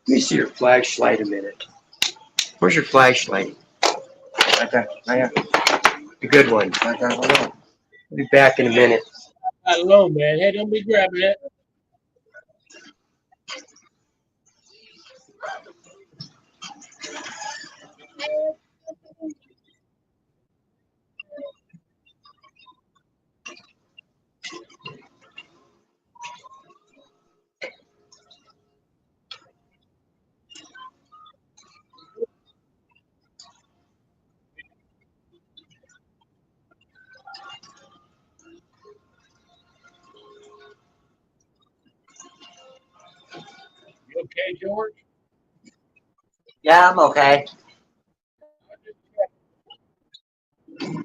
Let me see your flashlight a minute. Where's your flashlight? Right there, right here. The good one. Right there, right there. I'll be back in a minute. I don't know, man. Hey, don't be grabbing it. okay, George? Yeah, I'm okay. You're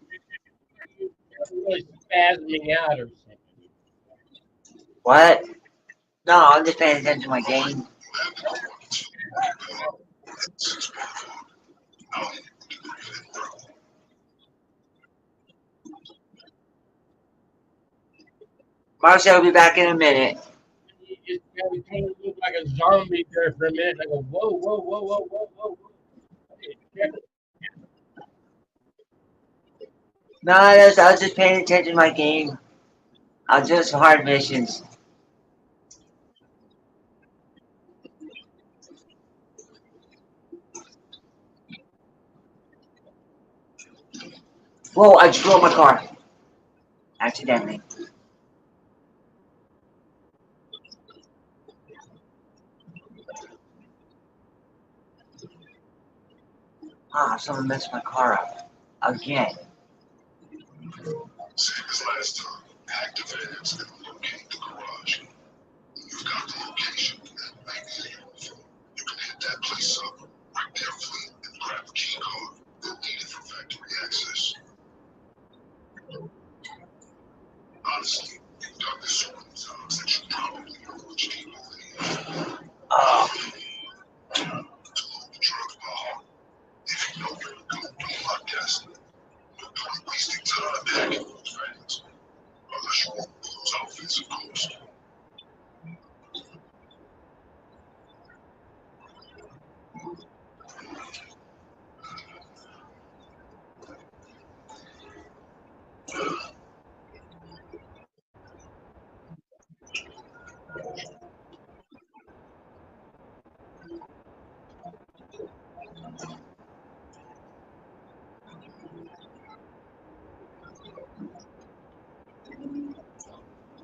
really spasming out or something. What? No, I'm just paying attention to my game. Marcel will be back in a minute. You just got me kind of look like a zombie there for a minute. I go, whoa, whoa, whoa, whoa, whoa, whoa, whoa. No, I was just paying attention to my game. I was doing some hard missions. Whoa, I just blew up my car. Accidentally. Ah, someone messed my car up. Again. Same as last time. Active hands and locate the garage. You've got the location and maybe you can hit that place up right there, fleet, and grab the key card. They'll need it for factory access. Honestly, you've done this so many times that you probably know which Jimbo it is. Oh. To load the drugs by heart. If you know you're a good podcast, no point wasting time hacking those fans. Unless you want those outfits, of course.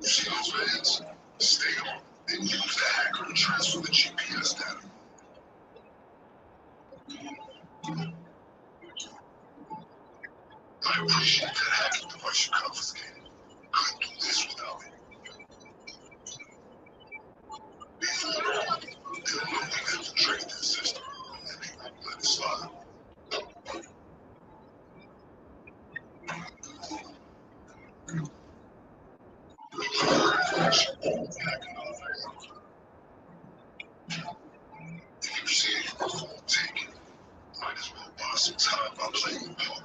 You see those vans? Stay on and use the hacker to transfer the GPS data. I appreciate that hacking device you confiscated. Couldn't do this without it. They'll know we've infiltrated the system, and they won't let it slide. If you see any info, take it. Might as well buy some time by playing the part.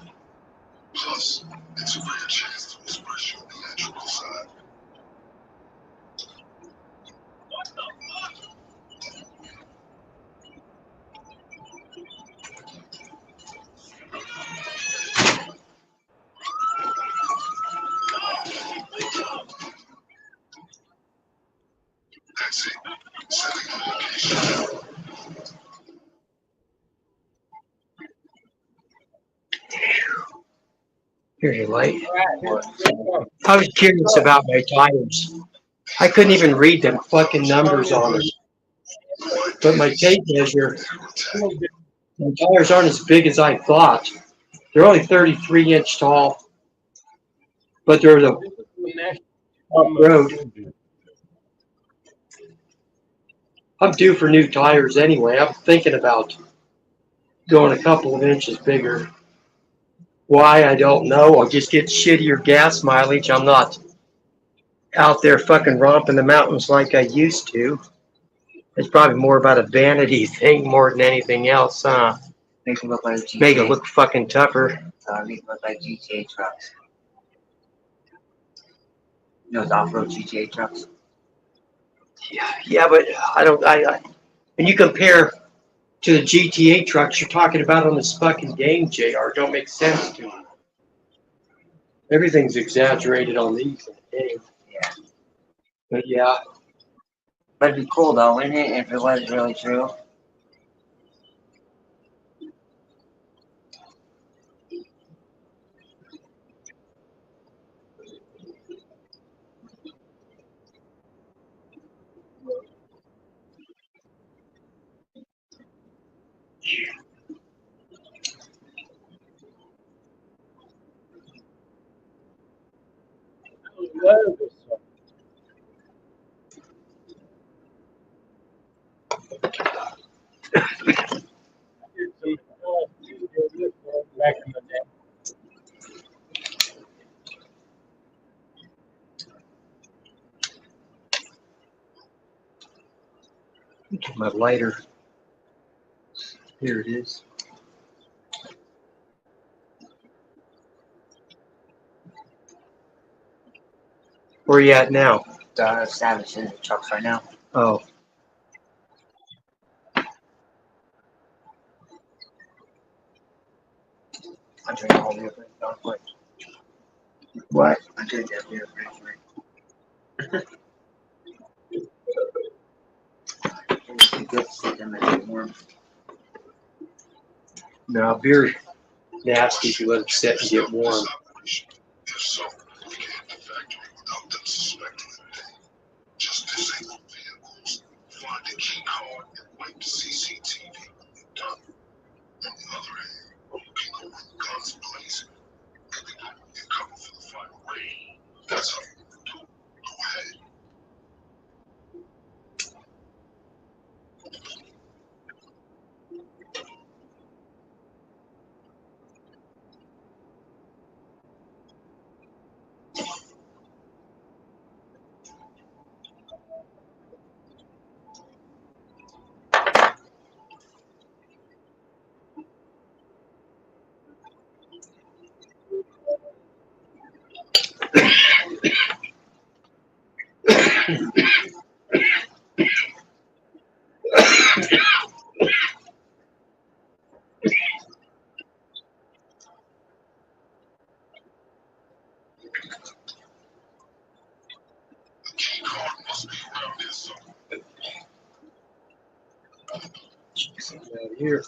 Plus, it's a rare chance to express your theatrical side. That's it. Setting the location. Here's your light. All right, I was curious about my tires. I couldn't even read them fucking numbers on them. But my tape measure, my tires aren't as big as I thought. They're only 33 inch tall, but they're the off-road. I'm due for new tires anyway. I'm thinking about going a couple of inches bigger. Why, I don't know. I'll just get shittier gas mileage. I'm not out there fucking romping the mountains like I used to. It's probably more about a vanity thing more than anything else, huh? Make it look like GTA. Make it look fucking tougher. Make it look like GTA trucks. You know, it's off-road GTA trucks. Yeah, but I when you compare to the GTA trucks you're talking about on this fucking game, JR, don't make sense to me. Everything's exaggerated on these in the game. Yeah. But yeah, But it'd be cool though, wouldn't it, if it was really true? love this song. my lighter. Here it is. Where you at now? Savage in the trucks right now. Oh. I'm drinking the whole beer pretty darn quick. What? I'm drinking that beer pretty quick. It gets them as they warm. No, beer nasty if you let it sit and get warm. If so, we can hit the factory without them suspecting anything. Just disable vehicles, find the key card, and wipe the CCTV when you're done. On the other hand, you can go with guns blazing. Everyone will get covered for the final raid. That's how you want to do it. Go ahead. The key card must be around here somewhere. Out here.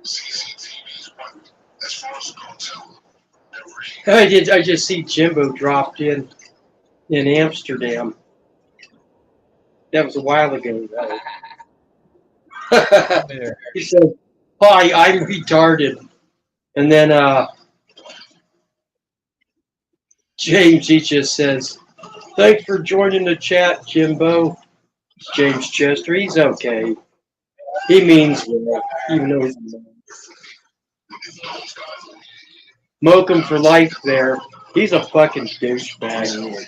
CCTV's wiped. As far as the cartel, never here. I just see Jimbo dropped in Amsterdam. That was a while ago though. There. He said, "Hi, I'm retarded." And then James, he just says, "Thanks for joining the chat, Jimbo." It's James Chester. He's okay. He means well, even though he's Mokum for life there. He's a fucking douchebag.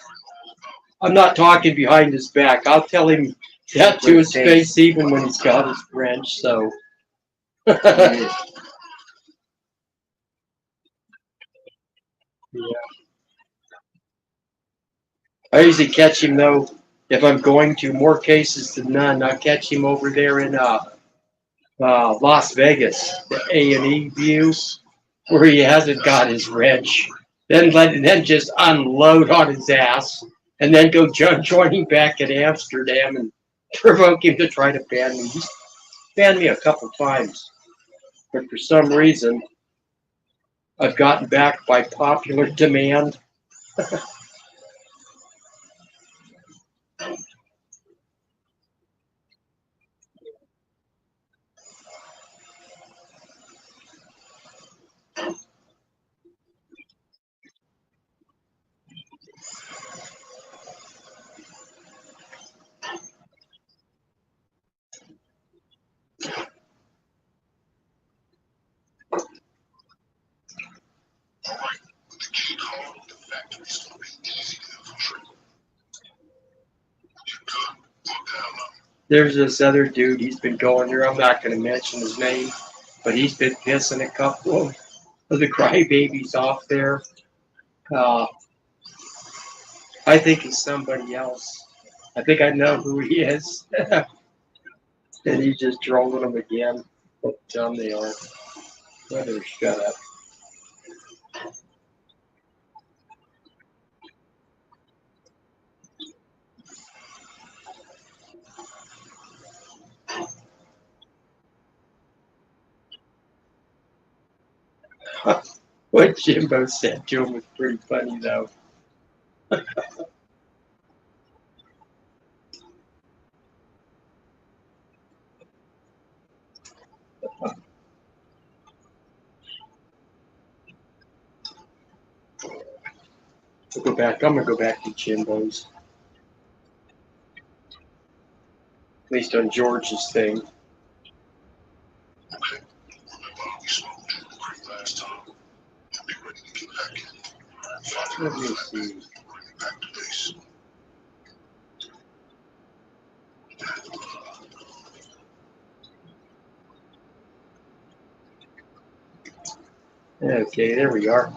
I'm not talking behind his back. I'll tell him that to his face even when he's got his French, so. Yeah. I usually catch him though, if I'm going to more cases than none. I catch him over there in Las Vegas, the A&E view, where he hasn't got his wrench. Then just unload on his ass, and then go join him back in Amsterdam and provoke him to try to ban me. He's banned me a couple times, but for some reason, I've gotten back by popular demand. Alright, with the key card, the factory's gonna be easy to infiltrate. You're good. Look down now. There's this other dude, he's been going there. I'm not going to mention his name, but he's been pissing a couple of the crybabies off there. I think he's somebody else. I think I know who he is. And he's just trolling them again. What dumb they are. I better shut up. What Jimbo said to him was pretty funny, though. We'll go back. I'm gonna go back to Jimbo's. At least on George's thing. Okay. Remember how we smoked Jimbo Creek last time? You'll be ready to get back in. Find Let another me flatbed see. and bring it back to base. Okay, there we are.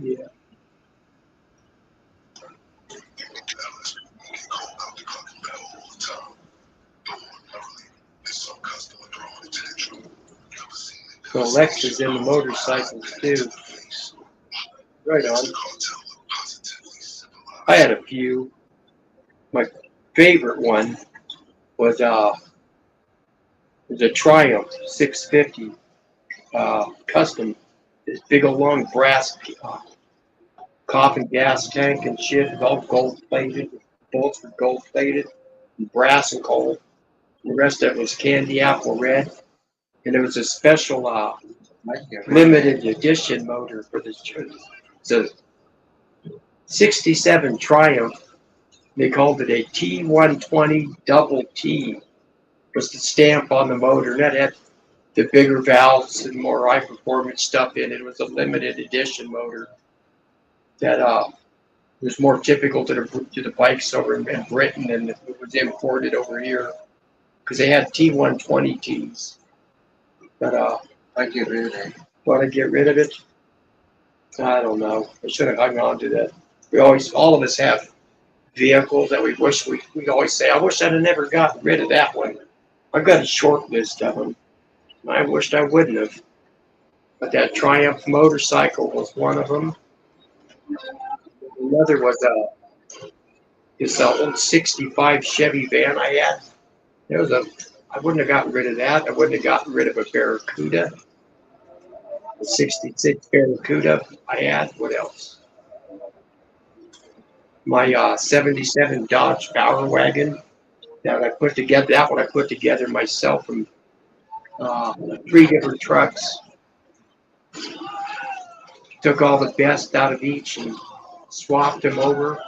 Yeah. Alice, we get called out to Clucking Bell all the time. Don't ordinarily. There's some customer throwing attention. You ever seen it? So Alexa's in the motorcycles too. Right on. The cartel look positively civilized. I had a few. My favorite one was a Triumph 650 custom. This big old long brass coffin gas tank and shit. It's all gold plated. Bolts were gold plated, brass and gold. The rest of it was candy apple red. And there was a special limited edition motor for this church. It's a 67 Triumph. They called it a T120 double T. Was the stamp on the motor. And that had the bigger valves and more high performance stuff in it. It was a limited edition motor that was more typical to the bikes over in Britain, and it was imported over here because they had T120Ts. But I get rid of it. want to get rid of it? I don't know. I should have hung on to that. All of us have vehicles that we wish we always say, I wish I'd have never gotten rid of that one. I've got a short list of them. I wished I wouldn't have. But that Triumph motorcycle was one of them. Another was this old 65 Chevy van I had. I wouldn't have gotten rid of that. I wouldn't have gotten rid of a Barracuda. The 66 Barracuda I had. What else? My 77 Dodge Power Wagon that I put together. That one I put together myself from 3 different trucks. Took all the best out of each and swapped them over.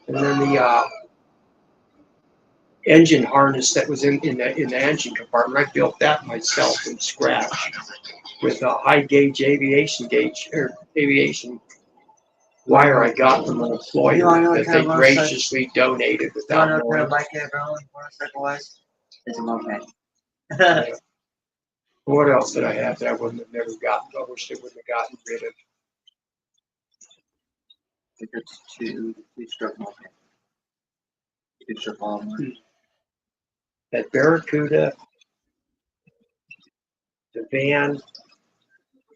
And then the engine harness that was in the engine compartment, I built that myself from scratch with a high gauge aviation wire I got from an employer that they graciously donated You without want to know what knowing. a bike that Brown motorcycle was? It's a moped. What else did I have that I wouldn't have never gotten? I wish I wouldn't have gotten rid of. It's two stroke moped. 2-stroke all in one. That Barracuda, the van,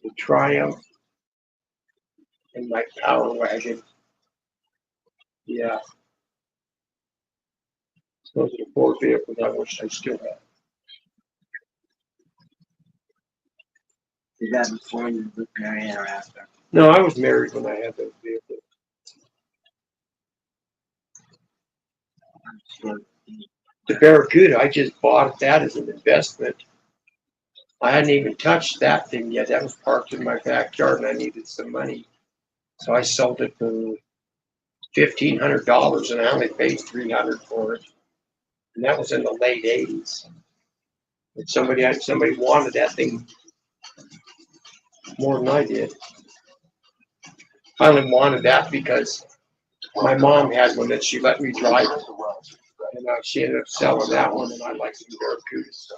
the Triumph, and my Power Wagon. Yeah. Those are the 4 vehicles I wish I still had. Did that before you were married or after? No, I was married when I had those vehicles. I'm sure. The Barracuda, I just bought that as an investment. I hadn't even touched that thing yet. That was parked in my backyard and I needed some money. So I sold it for $1,500 and I only paid $300 for it. And that was in the late 80s. And somebody wanted that thing more than I did. I only wanted that because my mom had one that she let me drive. And she ended up selling that one, and I like some Barracudas.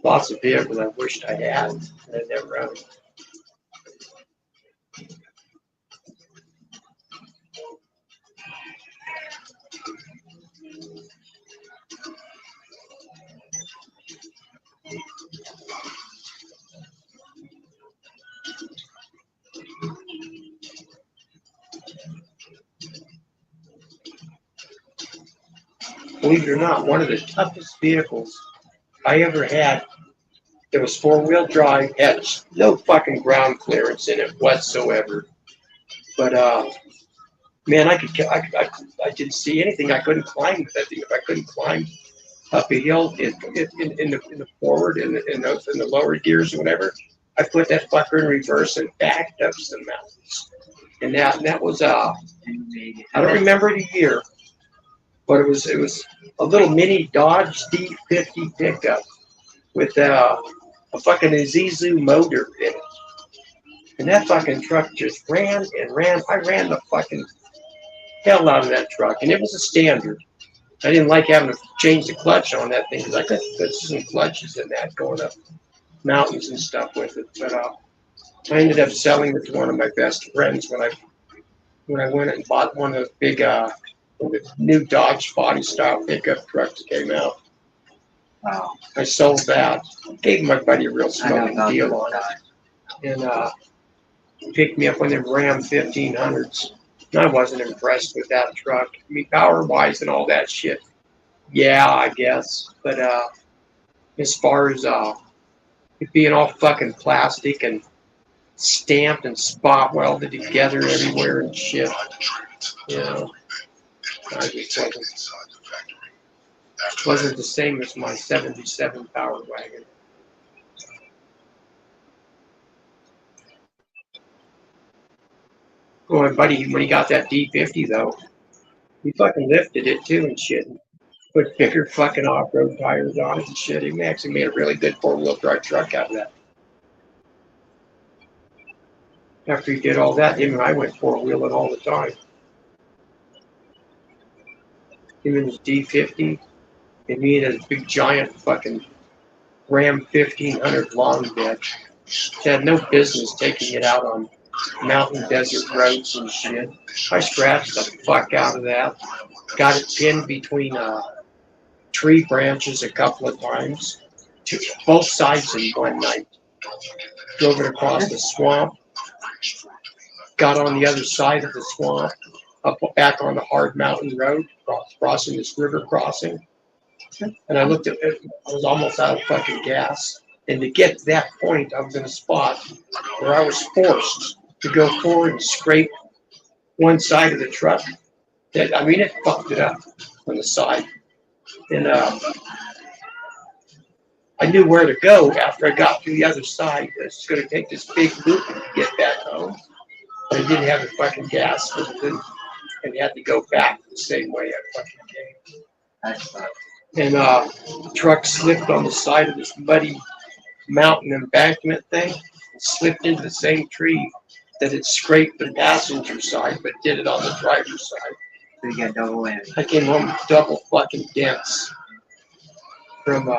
Lots of vehicles I wished I had, and I never owned. believe it or not, one of the toughest vehicles I ever had. It was 4-wheel drive, had no fucking ground clearance in it whatsoever. But man, I didn't see anything. I couldn't climb with that thing. If I couldn't climb up a hill in the forward in the lower gears or whatever, I put that fucker in reverse and backed up some mountains. And that was I don't remember the year, but it was a little mini Dodge D50 pickup with a fucking Isuzu motor in it. And that fucking truck just ran and ran. I ran the fucking hell out of that truck, and it was a standard. I didn't like having to change the clutch on that thing because I could put some clutches in that going up mountains and stuff with it. But I ended up selling it to one of my best friends when I went and bought one of those big the new Dodge body style pickup trucks that came out. Wow. I sold that. Gave my buddy a real smoking deal on it, and he picked me up on them Ram 1500s. And I wasn't impressed with that truck. I mean, power-wise and all that shit, yeah, I guess. But as far as it being all fucking plastic and stamped and spot welded together everywhere and shit, you know, I just wasn't the same as my 77 Power Wagon. Well, my buddy, when he got that D50 though, he fucking lifted it too and shit. Put bigger fucking off-road tires on it and shit. He actually made a really good 4-wheel drive truck out of that. After he did all that, him and I went 4-wheeling all the time. Him and his D50, and me and his big giant fucking Ram 1500 long bed. Had no business taking it out on mountain desert roads and shit. I scratched the fuck out of that. Got it pinned between tree branches a couple of times. Both sides in one night. Drove it across the swamp. Got on the other side of the swamp. Up back on the hard mountain road. Crossing this river crossing. And I looked at it. I was almost out of fucking gas. And to get to that point, I was in a spot where I was forced to go forward and scrape one side of the truck. I mean, it fucked it up on the side. And I knew where to go after I got to the other side. I was going to take this big loop to get back home. But I didn't have the fucking gas for it, and had to go back the same way I fucking came. And the truck slipped on the side of this muddy mountain embankment thing, and slipped into the same tree that had scraped the passenger side, but did it on the driver's side. So you got double whammy. I came home with double fucking dents from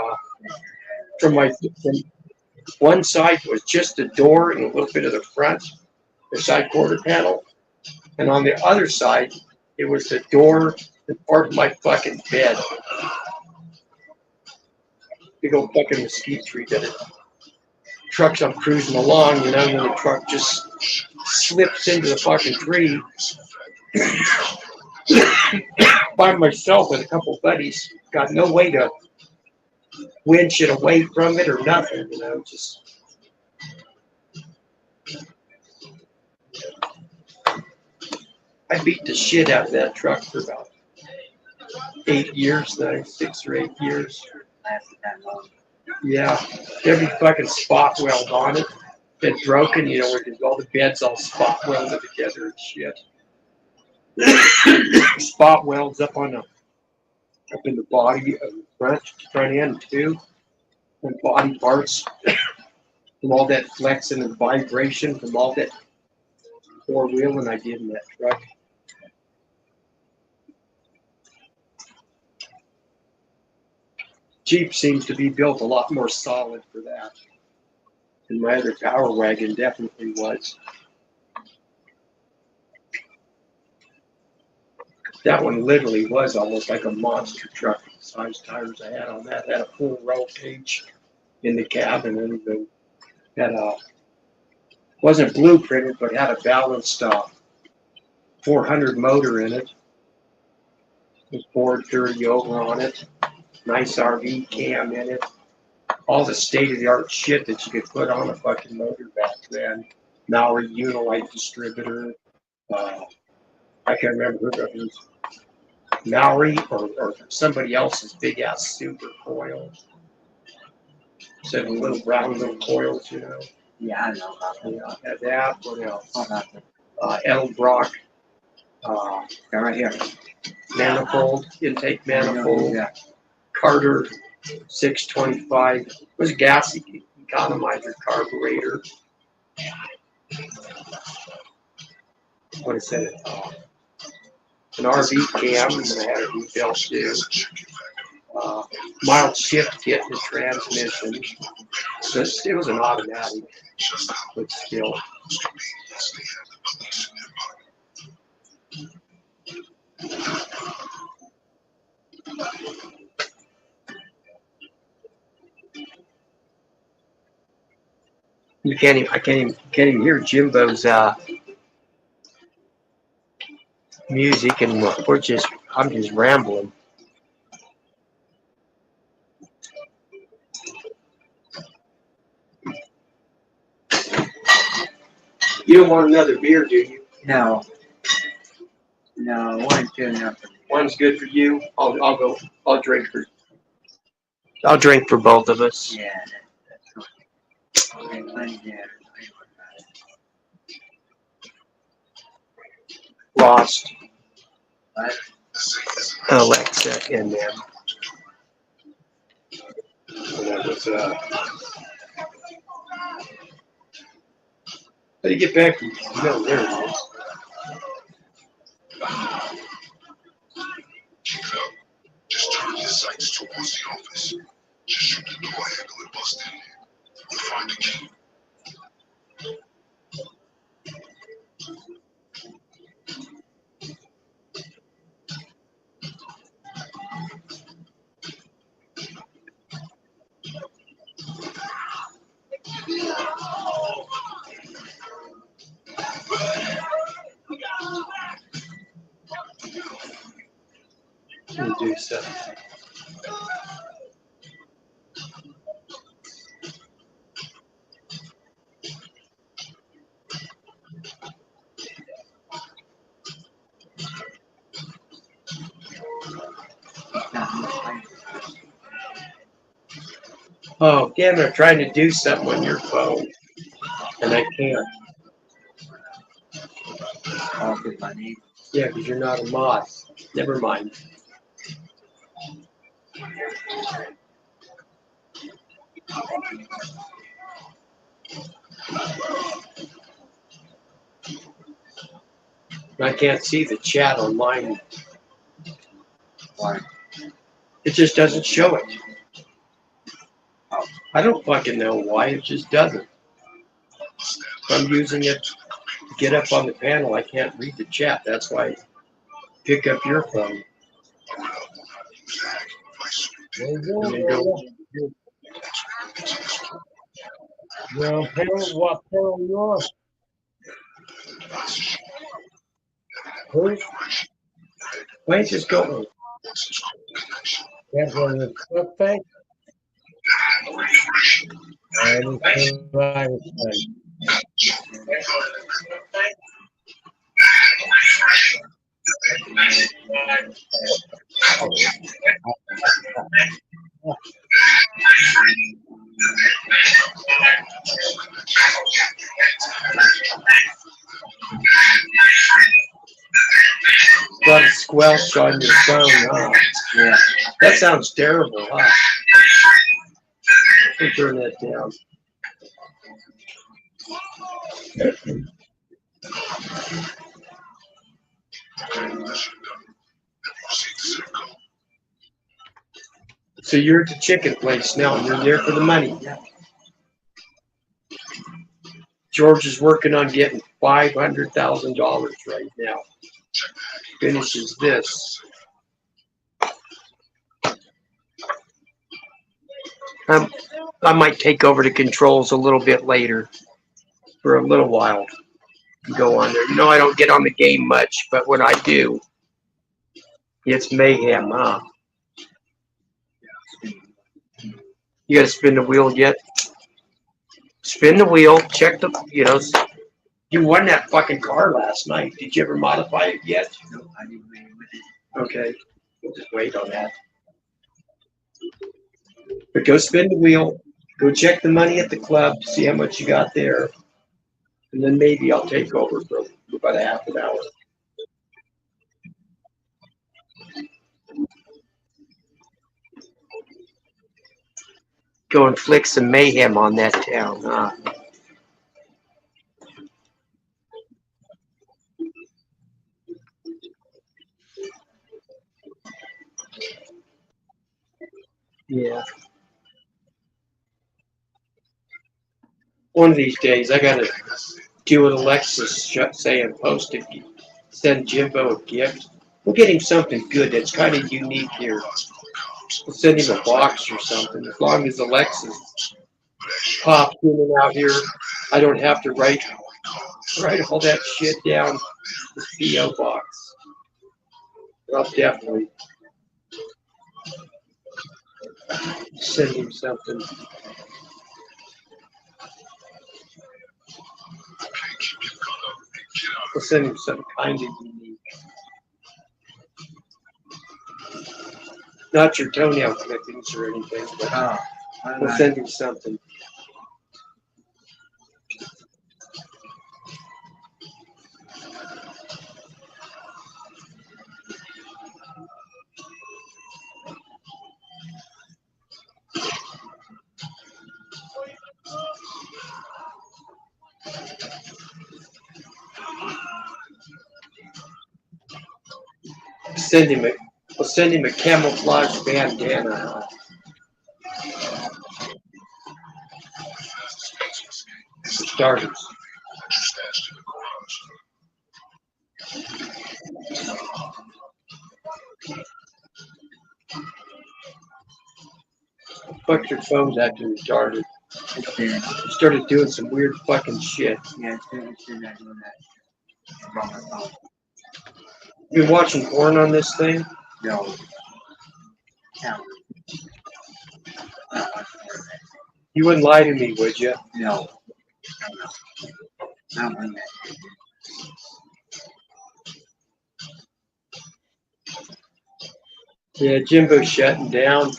one side was just the door and a little bit of the front, the side quarter panel, and on the other side it was the door and part of my fucking bed. Big old fucking mesquite tree did it. Trucks, I'm cruising along, you know, and the truck just slips into the fucking tree. By myself with a couple buddies, got no way to winch it away from it or nothing, you know, just. I beat the shit out of that truck for about 8 years now, 6 or 8 years. Yeah, every fucking spot weld on it been broken, you know, where all the beds all spot welded together and shit. Spot welds up in the body of the front end too, and body parts from all that flexing and vibration from all that 4-wheeling I did in that truck. Jeep seems to be built a lot more solid for that. And my other Power Wagon definitely was. That one literally was almost like a monster truck. The size tires I had on that had a full roll cage in the cabin, and it had wasn't blueprinted, but had a balanced 400 motor in it. was 430 over on it. Nice RV cam in it. All the state-of-the-art shit that you could put on a fucking motor back then. Maori Unilite distributor. I can't remember who it was. Maori or somebody else's big ass super coil. Instead of little brown little coils, you know. Yeah, I know about that. Yeah, had that. What else? Oh, nothing. Elbrock. Yeah, right here. Manifold, intake manifold. Yeah. Carter 625. It was a gas economizer carburetor. What is that? An RV cam that had a rebuilt too. Mild shift kit in the transmission. So it was an automatic, but still. I can't even hear Jimbo's music, and I'm just rambling. You don't want another beer, do you? No. No, one's good enough for me. One's good for you. I'll drink for both of us. Yeah, that's good. Okay, plenty there. Lost What? Alexa and them. So that was how do you get back? No, there it is. Keep it up. Just turn your sights towards the office. Just shoot the door handle and bust in there. You'll find the key. Let me do something. Oh, again, I'm trying to do something on your phone, and I can't. Oh, good money. Yeah, because you're not a mod. Never mind. I can't see the chat on mine. Why? It just doesn't show it. I don't fucking know why, it just doesn't. If I'm using it to get up on the panel, I can't read the chat. That's why I pick up your phone. Well, what panel you on? Who? Why don't you just go? That's one of the stuff thing? Got a squelch on your phone, huh? Yeah. That sounds terrible, huh? Let me turn that down. So you're at the chicken place now, and you're there for the money. Yeah. George is working on getting $500,000 right now. Finishes this. I might take over the controls a little bit later, for a little while. Go on there. You know, I don't get on the game much, but when I do, It's mayhem, huh? You got to spin the wheel yet? Spin the wheel. Check the, you won that fucking car last night. Did you ever modify it yet? No, I didn't really with it. Okay. We'll just wait on that. But go spin the wheel. Go check the money at the club. See how much you got there. And then maybe I'll take over for about a half an hour. Go and flick some mayhem on that town, huh? Yeah. One of these days, I gotta do what Alexis saying, post it, send Jimbo a gift. We'll get him something good that's kind of unique here. We'll send him a box or something. As long as Alexis pops in and out here, I don't have to write all that shit down the PO box. I'll definitely send him something. We'll send him some kind of unique. Not your toenail clippings or anything, but we'll send him something. We'll send him a camouflage bandana. For starters. Fuck, your phone's acting retarded. You started doing some weird fucking shit. Yeah, it's been not doing that. Wrong my phone. You been watching porn on this thing? No. No. You wouldn't lie to me, would you? No. Not doing that. Yeah, Jimbo's shutting down.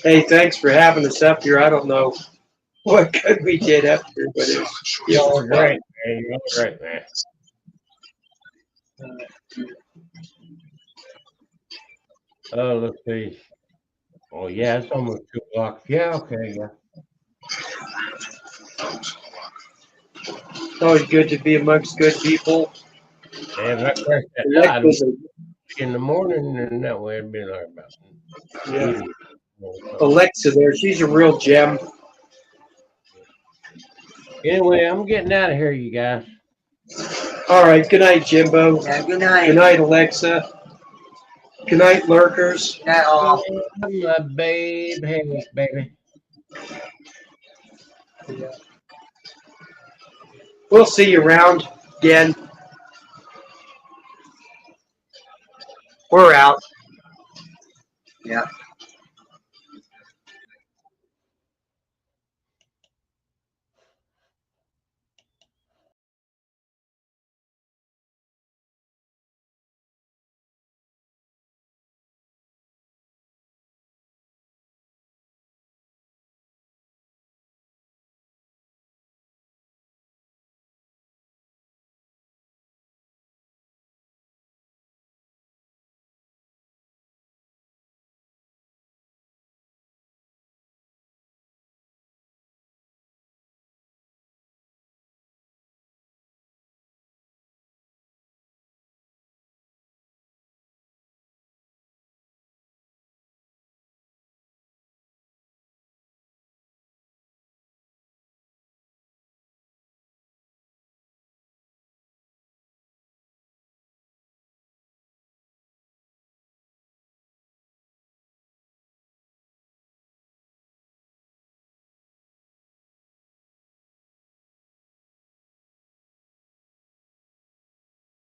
Hey, thanks for having us up here. I don't know what good we did up here, but it was Y'all are great, man. Y'all are great, man. Oh, let's see. Oh, yeah, it's almost 2 o'clock. Yeah, okay, yeah. It's always good to be amongst good people. Man, that crash that died in the morning, and that way it'd be like about. Yeah. Alexa there, she's a real gem. Anyway, I'm getting out of here, you guys. All right, good night, Jimbo. Yeah, good night. Good night, Alexa. Good night, lurkers. Night all. My babe, hey, baby. Yeah. We'll see you around again. We're out. Yeah.